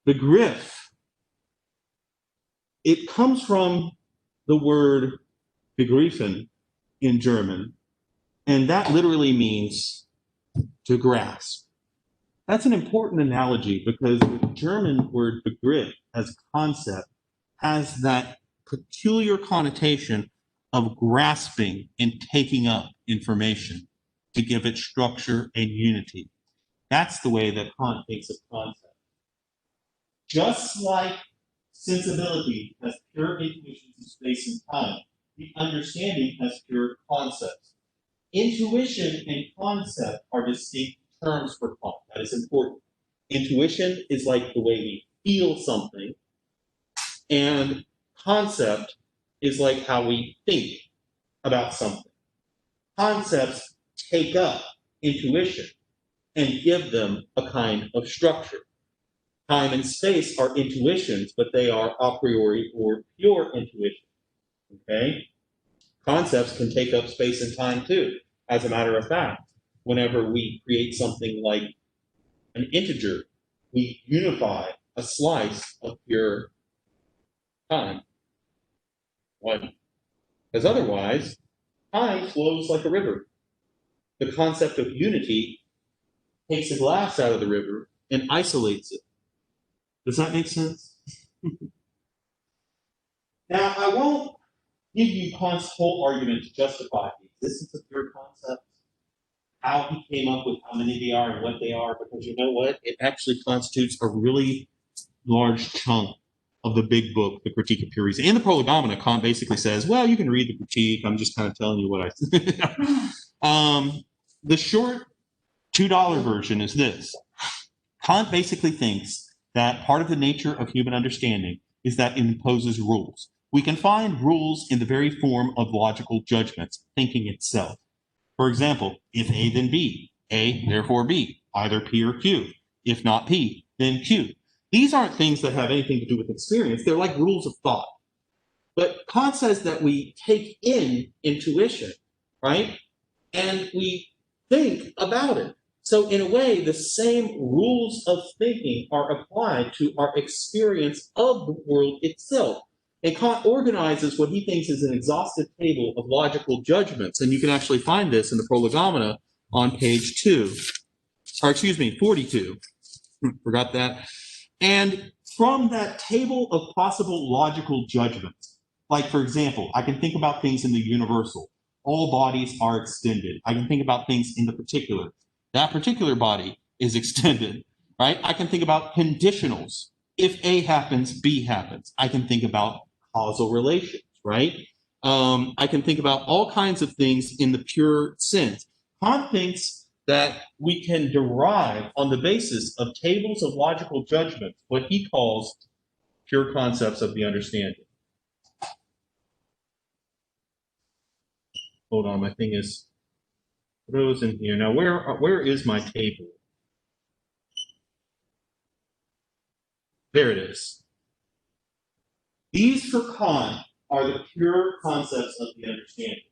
Begriff, it comes from the word begriffen in German, and that literally means to grasp. That's an important analogy because the German word Begriff as concept has that peculiar connotation of grasping and taking up information to give it structure and unity. That's the way that Kant thinks of concept. Just like sensibility has pure intuitions of space and time, the understanding has pure concepts. Intuition and concept are distinct terms for Kant. That is important. Intuition is like the way we feel something, and concept is like how we think about something. Concepts take up intuition and give them a kind of structure. Time and space are intuitions, but they are a priori or pure intuition. Okay? Concepts can take up space and time too. As a matter of fact, whenever we create something like an integer, we unify a slice of pure time. Why? Because otherwise, time flows like a river. The concept of unity takes the glass out of the river and isolates it. Does that make sense? Now, I won't give you Kant's whole argument to justify the existence of pure concepts, how he came up with how many they are and what they are, because you know what? It actually constitutes a really large chunk of the big book, The Critique of Pure Reason. In the Prolegomena, Kant basically says, well, you can read the critique. I'm just kind of telling you what I the short $2 version is this. Kant basically thinks that part of the nature of human understanding is that it imposes rules. We can find rules in the very form of logical judgments, thinking itself. For example, if A, then B. A, therefore B. Either P or Q. If not P, then Q. These aren't things that have anything to do with experience. They're like rules of thought. But Kant says that we take in intuition, right? And we think about it. So in a way, the same rules of thinking are applied to our experience of the world itself. And Kant organizes what he thinks is an exhaustive table of logical judgments. And you can actually find this in the Prolegomena on page 42. Forgot that. And from that table of possible logical judgments, like for example, I can think about things in the universal. All bodies are extended. I can think about things in the particular. That particular body is extended, right? I can think about conditionals. If A happens, B happens. I can think about causal relations, right? I can think about all kinds of things in the pure sense. Kant thinks that we can derive on the basis of tables of logical judgment what he calls pure concepts of the understanding. Hold on, my thing is frozen here. Now, where is my table? There it is. These for Kant are the pure concepts of the understanding.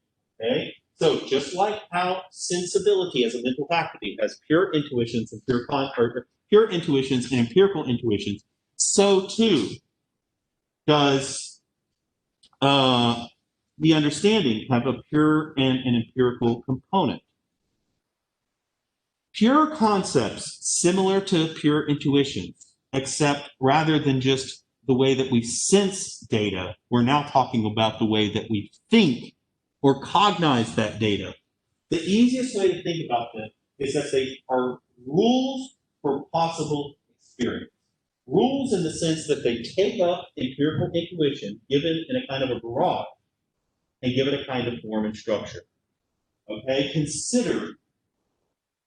Okay? So just like how sensibility as a mental faculty has pure intuitions and pure intuitions and empirical intuitions, so too does the understanding have a pure and an empirical component. Pure concepts similar to pure intuitions, except rather than just the way that we sense data, we're now talking about the way that we think or cognize that data. The easiest way to think about them is that they are rules for possible experience. Rules in the sense that they take up empirical intuition given in a kind of a barrage and give it a kind of form and structure. Okay, consider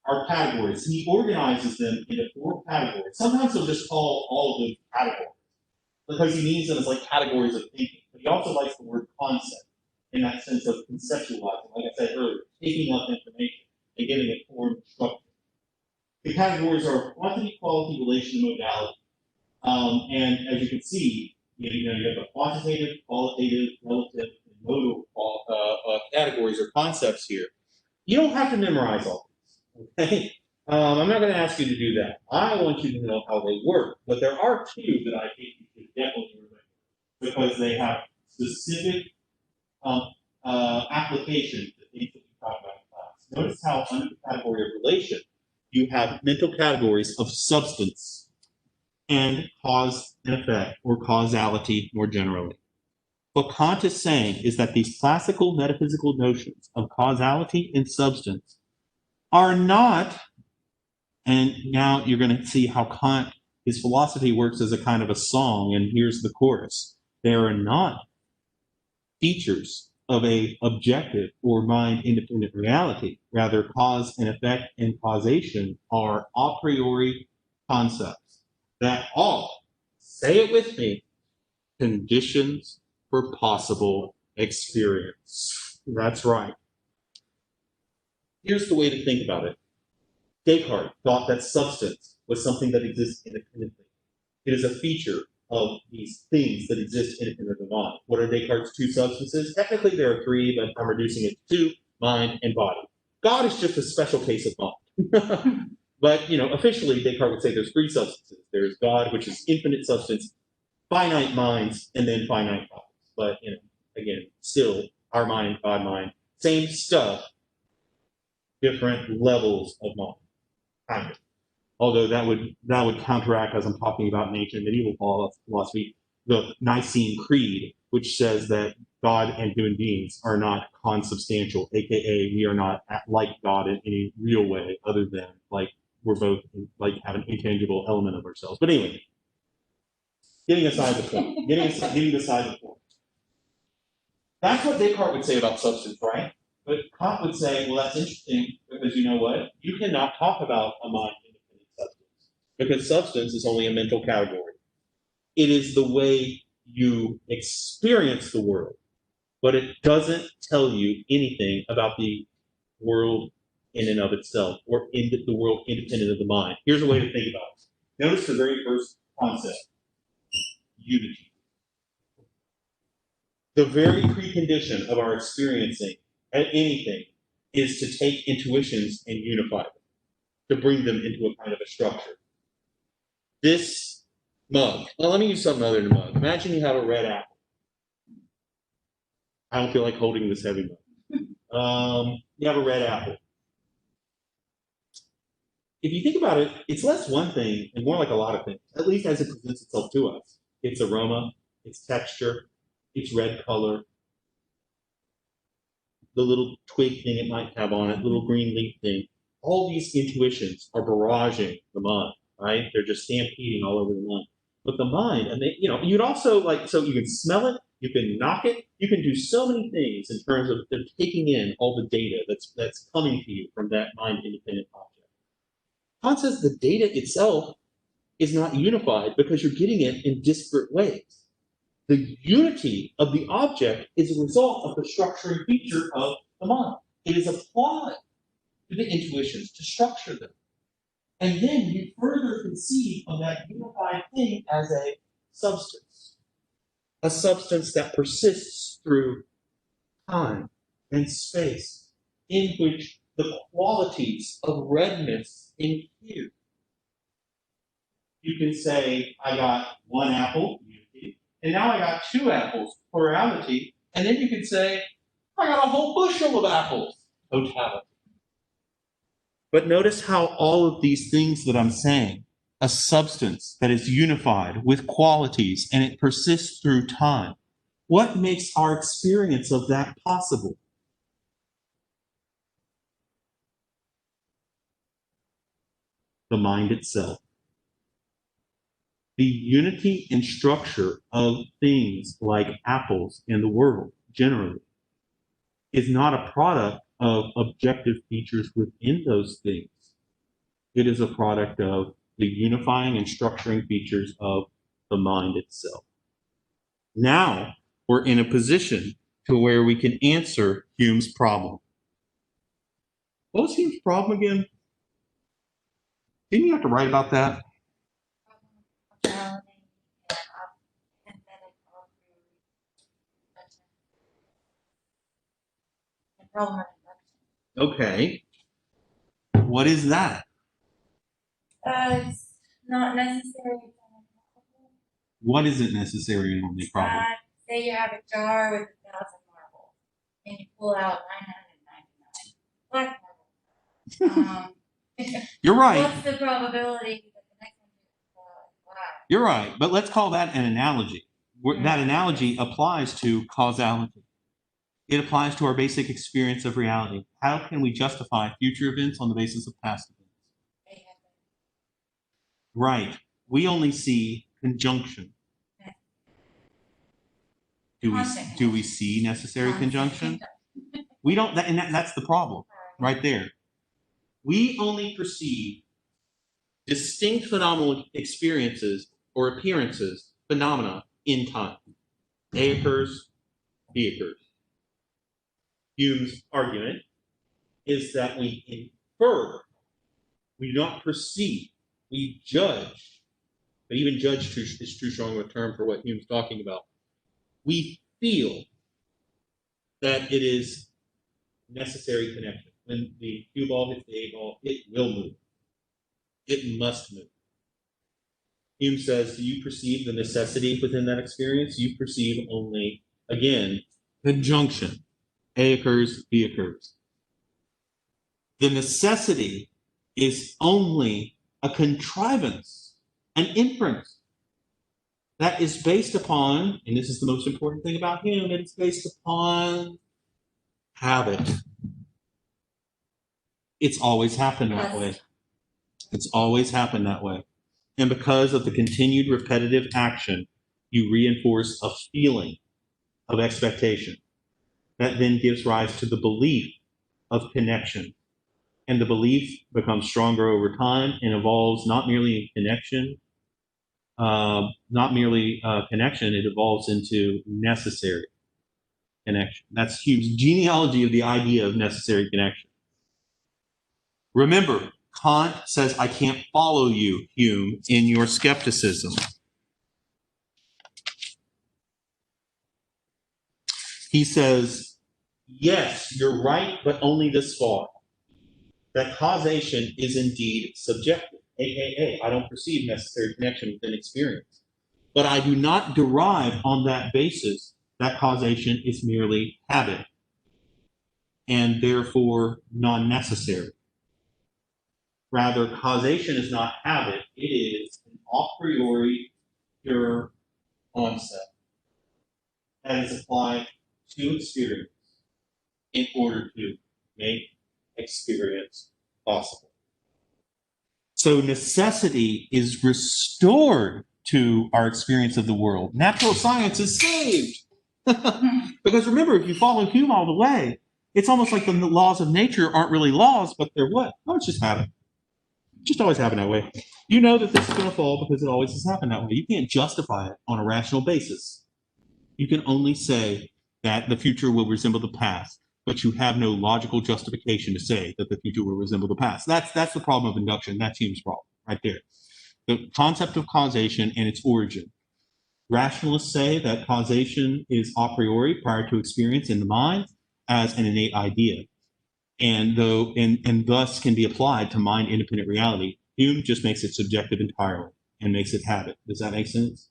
our categories. He organizes them into 4 categories. Sometimes he'll just call all of them categories because he means them as like categories of thinking. But he also likes the word concept in that sense of conceptualizing, like I said earlier, taking up information and giving it form and structure. The categories are quantity, quality, relation, and modality. And as you can see, you have the quantitative, qualitative, relative, and modal categories or concepts here. You don't have to memorize all these, okay? I'm not going to ask you to do that. I want you to know how they work. But there are 2 that I think you should definitely remember because they have specific application to things that we talk about in class. Notice how under the category of relation, you have mental categories of substance and cause and effect, or causality more generally. What Kant is saying is that these classical metaphysical notions of causality and substance are not, and now you're going to see how Kant, his philosophy works as a kind of a song, and here's the chorus. They are not features of a objective or mind-independent reality. Rather, cause and effect and causation are a priori concepts that are, say it with me, conditions for possible experience. That's right. Here's the way to think about it. Descartes thought that substance was something that exists independently. It is a feature of these things that exist independent of the mind. What are Descartes' 2 substances? Technically there are 3, but I'm reducing it to 2, mind and body. God is just a special case of mind. But officially Descartes would say there's 3 substances. There's God, which is infinite substance, finite minds, and then finite bodies. But again, still our mind, God mind, same stuff, different levels of mind. Kind of. Although that would counteract, as I'm talking about Nietzsche and medieval philosophy, the Nicene Creed, which says that God and human beings are not consubstantial, aka we are not like God in any real way, other than like we're both like have an intangible element of ourselves. But anyway, getting aside the point. Getting aside the point. That's what Descartes would say about substance, right? But Kant would say, well, that's interesting because you know what? You cannot talk about a mind-independent substance because substance is only a mental category. It is the way you experience the world, but it doesn't tell you anything about the world in and of itself or in the world independent of the mind. Here's a way to think about it. Notice the very first concept, unity. The very precondition of our experiencing anything is to take intuitions and unify them, to bring them into a kind of a structure. This mug, well, let me use something other than a mug. Imagine you have a red apple. I don't feel like holding this heavy mug. You have a red apple. If you think about it, it's less one thing and more like a lot of things, at least as it presents itself to us. Its aroma, its texture, its red color, the little twig thing it might have on it, little green leaf thing. All these intuitions are barraging the mind, right? They're just stampeding all over the mind. But the mind, and they, you'd also so you can smell it, you can knock it, you can do so many things in terms of taking in all the data that's coming to you from that mind-independent object. Kant says the data itself is not unified because you're getting it in disparate ways. The unity of the object is a result of the structuring feature of the mind. It is applied to the intuitions to structure them. And then you further conceive of that unified thing as a substance that persists through time and space, in which the qualities of redness inhere. You can say, I got one apple, unity, and now I got two apples, plurality, and then you can say, I got a whole bushel of apples, totality. But notice how all of these things that I'm saying, a substance that is unified with qualities and it persists through time, what makes our experience of that possible? The mind itself. The unity and structure of things like apples in the world generally is not a product of objective features within those things. It is a product of the unifying and structuring features of the mind itself. Now we're in a position to where we can answer Hume's problem. What was Hume's problem again? Didn't you have to write about that? Okay. What is that? It's not necessary. What isn't necessary in the problem? Say you have a jar with 1,000 marbles, and you pull out 999 black marbles. You're right. What's the probability that the next one is black? You're right, but let's call that an analogy. That analogy applies to causality. It applies to our basic experience of reality. How can we justify future events on the basis of past events? Right. We only see conjunction. Do we see necessary conjunction? We don't, and that's the problem right there. We only perceive distinct phenomenal experiences or appearances, phenomena in time. A occurs, B occurs. Hume's argument is that we infer, we do not perceive, we judge. But even judge is too strong of a term for what Hume's talking about. We feel that it is necessary connection. When the cue ball hits the A ball, it will move. It must move. Hume says, do you perceive the necessity within that experience? You perceive only, again, conjunction. A occurs, B occurs. The necessity is only a contrivance, an inference that is based upon, and this is the most important thing about Hume, it's based upon habit. It's always happened that way. It's always happened that way. And because of the continued repetitive action, you reinforce a feeling of expectation that then gives rise to the belief of connection. And the belief becomes stronger over time and evolves not merely in connection, it evolves into necessary connection. That's Hume's genealogy of the idea of necessary connection. Remember, Kant says, I can't follow you, Hume, in your skepticism. He says, yes, you're right, but only this far. That causation is indeed subjective, aka I don't perceive necessary connection within experience. But I do not derive on that basis that causation is merely habit and therefore non-necessary. Rather, causation is not habit, it is an a priori pure concept that is applied to experience in order to make experience possible. So necessity is restored to our experience of the world. Natural science is saved. Because remember, if you follow Hume all the way, it's almost like the laws of nature aren't really laws, but they're what? Oh, it's just habit. Just always happen that way. You know that this is going to fall because it always has happened that way. You can't justify it on a rational basis. You can only say that the future will resemble the past, but you have no logical justification to say that the future will resemble the past. That's the problem of induction. That's Hume's problem right there. The concept of causation and its origin. Rationalists say that causation is a priori, prior to experience in the mind, as an innate idea, and thus can be applied to mind-independent reality. Hume just makes it subjective entirely and makes it habit. Does that make sense?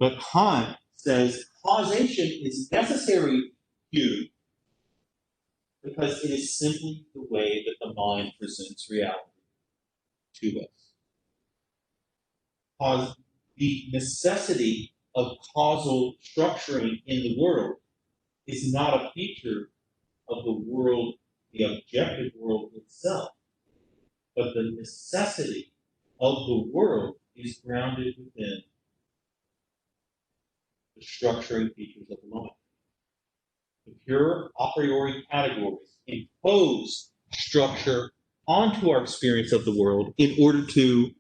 But Kant says causation is necessary, Hume, because it is simply the way that the mind presents reality to us. The necessity of causal structuring in the world is not a feature of the world, the objective world itself, but the necessity of the world is grounded within the structuring features of the mind. The pure a priori categories impose structure onto our experience of the world in order to,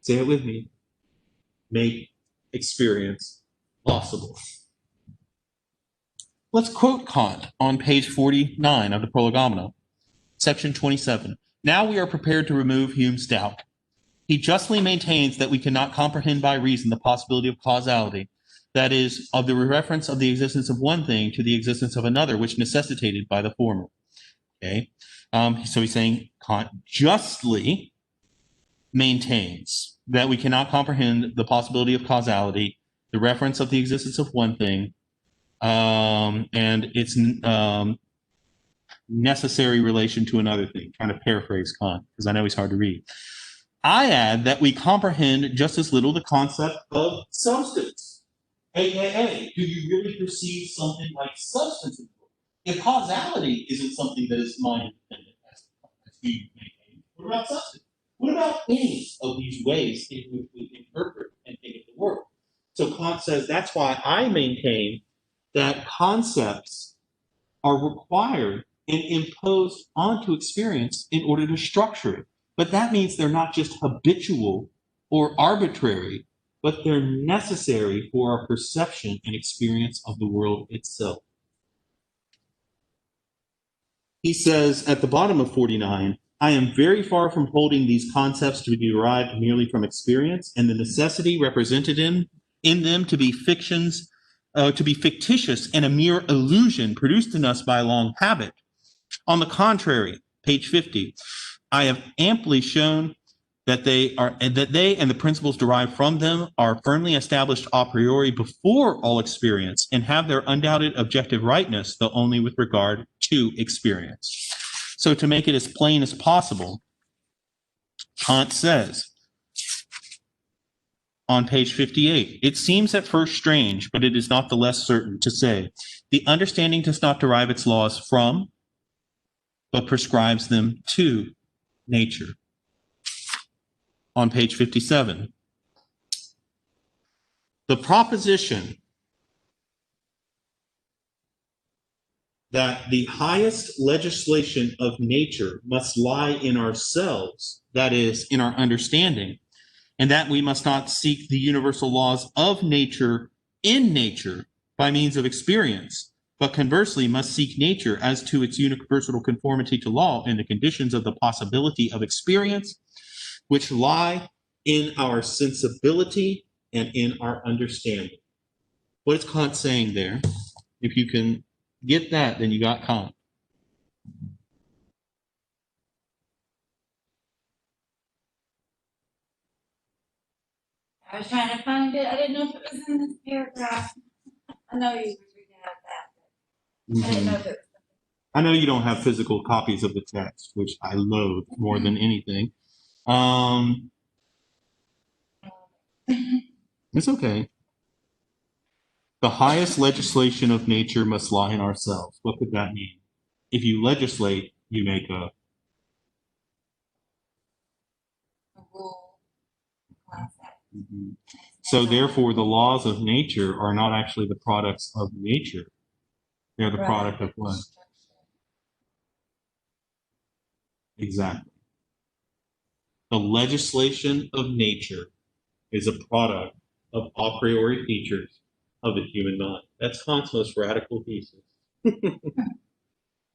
say it with me, make experience possible. Let's quote Kant on page 49 of the Prolegomena, section 27. Now we are prepared to remove Hume's doubt. He justly maintains that we cannot comprehend by reason the possibility of causality, that is, of the reference of the existence of one thing to the existence of another, which necessitated by the former. Okay, so he's saying Kant justly maintains that we cannot comprehend the possibility of causality, the reference of the existence of one thing, and its necessary relation to another thing. Trying to paraphrase Kant, because I know he's hard to read. I add that we comprehend just as little the concept of substance, aka, do you really perceive something like substance? If causality isn't something that is mind-dependent, as we maintain, what about substance? What about any of these ways in which we interpret and think of the world? So Kant says that's why I maintain that concepts are required and imposed onto experience in order to structure it. But that means they're not just habitual or arbitrary, but they're necessary for our perception and experience of the world itself. He says at the bottom of 49, I am very far from holding these concepts to be derived merely from experience and the necessity represented in them to be fictions, to be fictitious and a mere illusion produced in us by long habit. On the contrary, page 50, I have amply shown that they and the principles derived from them are firmly established a priori before all experience and have their undoubted objective rightness, though only with regard to experience. So to make it as plain as possible, Kant says on page 58, it seems at first strange, but it is not the less certain to say, the understanding does not derive its laws from, but prescribes them to nature. On page 57, the proposition that the highest legislation of nature must lie in ourselves, that is, in our understanding, and that we must not seek the universal laws of nature in nature by means of experience, but conversely must seek nature as to its universal conformity to law in the conditions of the possibility of experience, which lie in our sensibility and in our understanding. What is Kant saying there? If you can get that, then you got Kant. I was trying to find it. I didn't know if it was in this paragraph. I know you were reading out that. I didn't know if it was. I know you don't have physical copies of the text, which I loathe more than anything. It's okay. The highest legislation of nature must lie in ourselves. What could that mean? If you legislate, you make a rule, concept. Mhm. So therefore, the laws of nature are not actually the products of nature. They're the product of what? Exactly. The legislation of nature is a product of a priori features of the human mind. That's Kant's most radical thesis.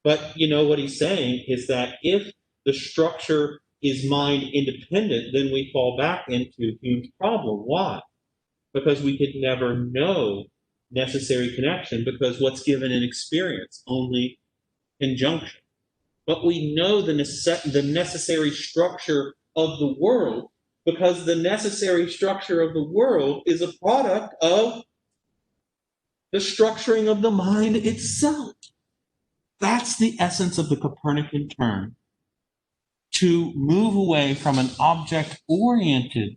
But you know what he's saying is that if the structure is mind independent, then we fall back into Hume's problem. Why? Because we could never know necessary connection, because what's given in experience? Only conjunction. But we know the necessary structure of the world, because the necessary structure of the world is a product of the structuring of the mind itself. That's the essence of the Copernican turn. To move away from an object-oriented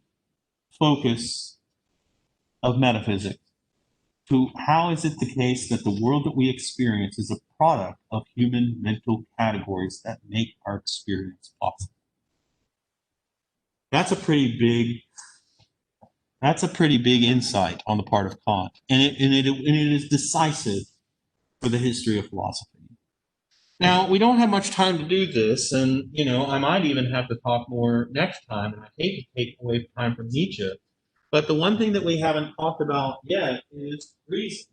focus of metaphysics to how is it the case that the world that we experience is a product of human mental categories that make our experience possible. That's a pretty big insight on the part of Kant, and it is decisive for the history of philosophy. Now, we don't have much time to do this, and I might even have to talk more next time, and I hate to take away time from Nietzsche, but the one thing that we haven't talked about yet is reason.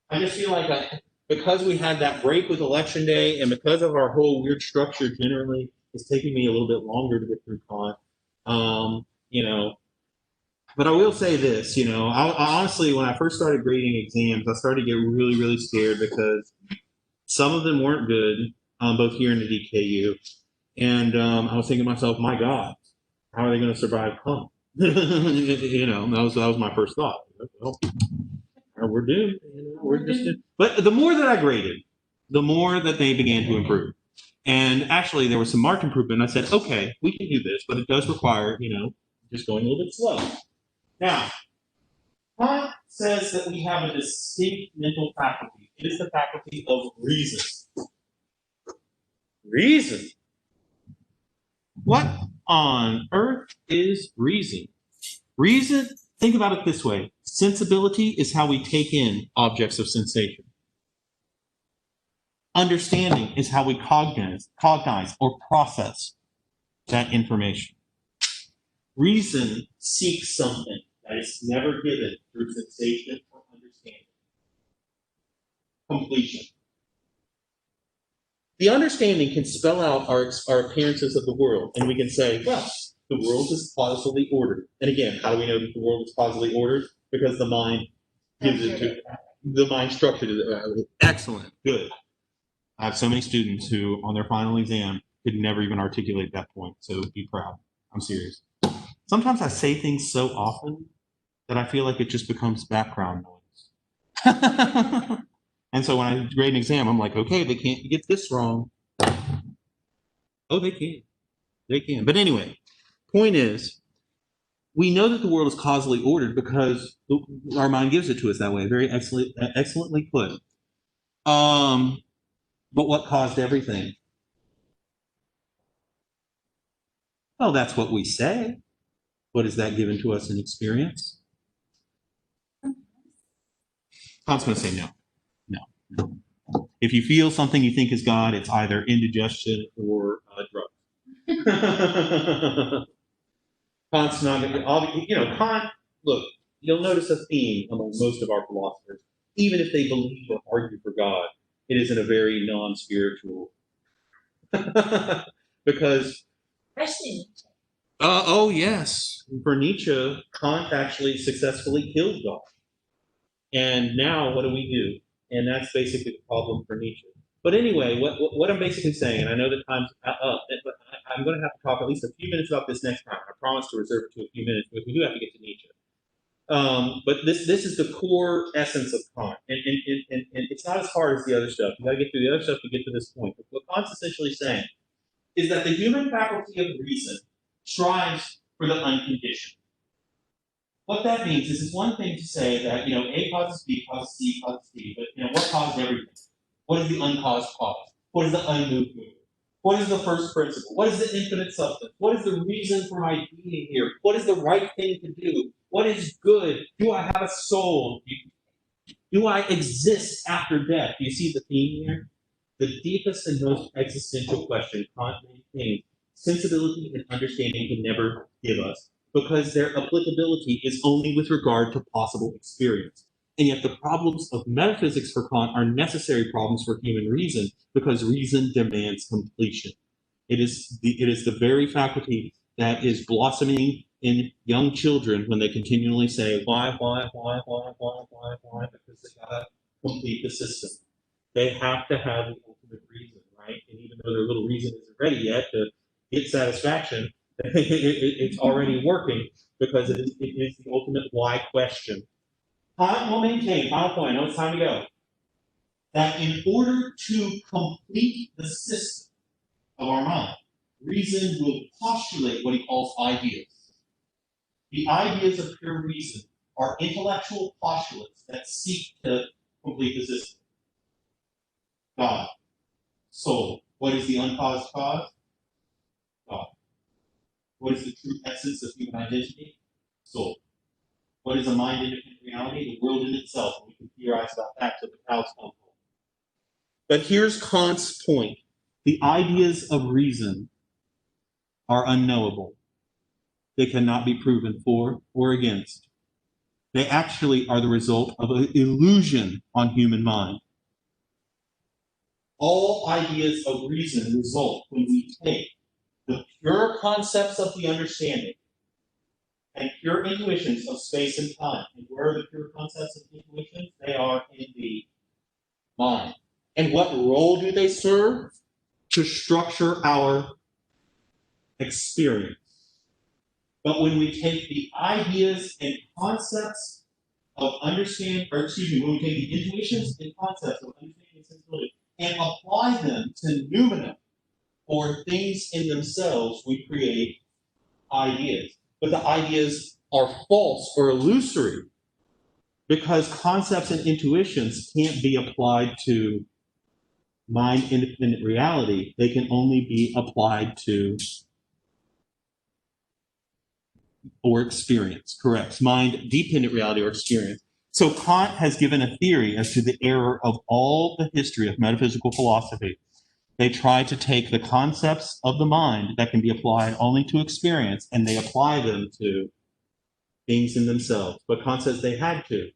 I just feel like because we had that break with Election Day, and because of our whole weird structure generally, it's taking me a little bit longer to get through Kant. But I will say this, I honestly, when I first started grading exams, I started to get really, really scared because some of them weren't good, both here in the DKU. And I was thinking to myself, my God, how are they going to survive Kant? That was my first thought. Well, we're doomed. We're just doomed. But the more that I graded, the more that they began to improve. And actually, there was some marked improvement. I said, okay, we can do this, but it does require, just going a little bit slow. Now, Kant says that we have a distinct mental faculty. It is the faculty of reason. Reason? What on earth is reason? Reason, think about it this way. Sensibility is how we take in objects of sensation. Understanding is how we cognize or process that information. Reason seeks something that is never given through sensation or understanding. Completion. The understanding can spell out our appearances of the world, and we can say, well, the world is causally ordered. And again, how do we know that the world is causally ordered? Because the mind gives it to the mind structured it. Excellent, good. I have so many students who, on their final exam, could never even articulate that point. So be proud. I'm serious. Sometimes I say things so often that I feel like it just becomes background noise. And so when I grade an exam, I'm like, okay, they can't get this wrong. Oh, they can. They can. But anyway, point is, we know that the world is causally ordered because our mind gives it to us that way. Very excellently put. But what caused everything? Well, that's what we say. What is that given to us in experience? Kant's going to say no. No. If you feel something you think is God, it's either indigestion or drugs. Kant's not going to, Kant, look, you'll notice a theme among most of our philosophers. Even if they believe or argue for God, it is in a very non-spiritual. Because. Especially Nietzsche. Oh, yes. For Nietzsche, Kant actually successfully killed God. And now what do we do? And that's basically the problem for Nietzsche. But anyway, what I'm basically saying, and I know the time's up, but I'm going to have to talk at least a few minutes about this next time. I promise to reserve it to a few minutes, because we do have to get to Nietzsche. But this is the core essence of Kant. And it's not as hard as the other stuff. You got to get through the other stuff to get to this point. But what Kant's essentially saying is that the human faculty of reason strives for the unconditioned. What that means is it's one thing to say that, A causes B, causes C, causes D, but, what caused everything? What is the uncaused cause? What is the unmoved mover? What is the first principle? What is the infinite substance? What is the reason for my being here? What is the right thing to do? What is good? Do I have a soul? Do I exist after death? Do you see the theme here? The deepest and most existential question Kant maintained, sensibility and understanding can never give us, because their applicability is only with regard to possible experience. And yet the problems of metaphysics for Kant are necessary problems for human reason, because reason demands completion. It is the very faculty that is blossoming in young children when they continually say, why, because they gotta complete the system. They have to have the ultimate reason, right? And even though their little reason isn't ready yet to get satisfaction, it's already working, because it is the ultimate why question. Kant will maintain, final point, I know it's time to go, that in order to complete the system of our mind, reason will postulate what he calls ideas. The ideas of pure reason are intellectual postulates that seek to complete the system. God. Soul. What is the uncaused cause? God. What is the true essence of human identity? Soul. What is a mind-independent reality? The world in itself. We can theorize about that till the cows come home. But here's Kant's point. The ideas of reason are unknowable. They cannot be proven for or against. They actually are the result of an illusion on human mind. All ideas of reason result when we take the pure concepts of the understanding and pure intuitions of space and time. And where are the pure concepts of intuitions? They are in the mind. And what role do they serve? To structure our experience. But when we take the ideas and concepts of understanding, when we take the intuitions and concepts of understanding and sensibility and apply them to noumena, or things in themselves, we create ideas. But the ideas are false or illusory, because concepts and intuitions can't be applied to mind-independent reality. They can only be applied to or experience, correct? Mind-dependent reality or experience. So Kant has given a theory as to the error of all the history of metaphysical philosophy. They try to take the concepts of the mind that can be applied only to experience, and they apply them to things in themselves. But Kant says they had to,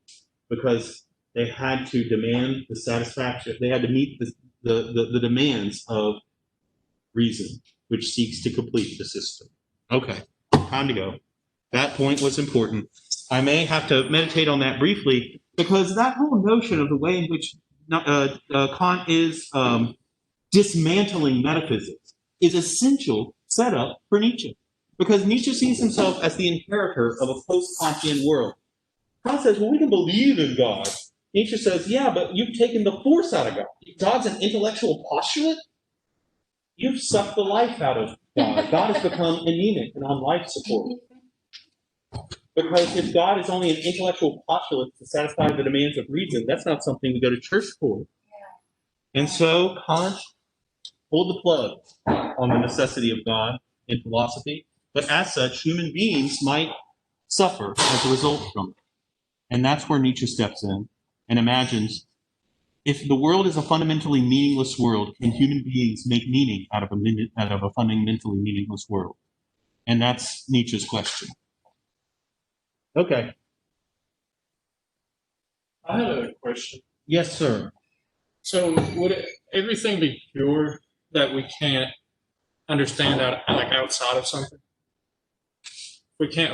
because they had to demand the satisfaction. They had to meet the demands of reason, which seeks to complete the system. Okay, time to go. That point was important. I may have to meditate on that briefly, because that whole notion of the way in which Kant is dismantling metaphysics is essential setup for Nietzsche, because Nietzsche sees himself as the inheritor of a post-Kantian world. Kant says, well, we can believe in God. Nietzsche says, yeah, but you've taken the force out of God. God's an intellectual postulate? You've sucked the life out of God. God has become anemic and on life support. Because if God is only an intellectual postulate to satisfy the demands of reason, that's not something to go to church for. And so Kant pulled the plug on the necessity of God in philosophy, but as such, human beings might suffer as a result from it. And that's where Nietzsche steps in and imagines, if the world is a fundamentally meaningless world, can human beings make meaning out of a fundamentally meaningless world? And that's Nietzsche's question. Okay. I had a question. Yes, sir. So would everything be pure that we can't understand outside of something? We can't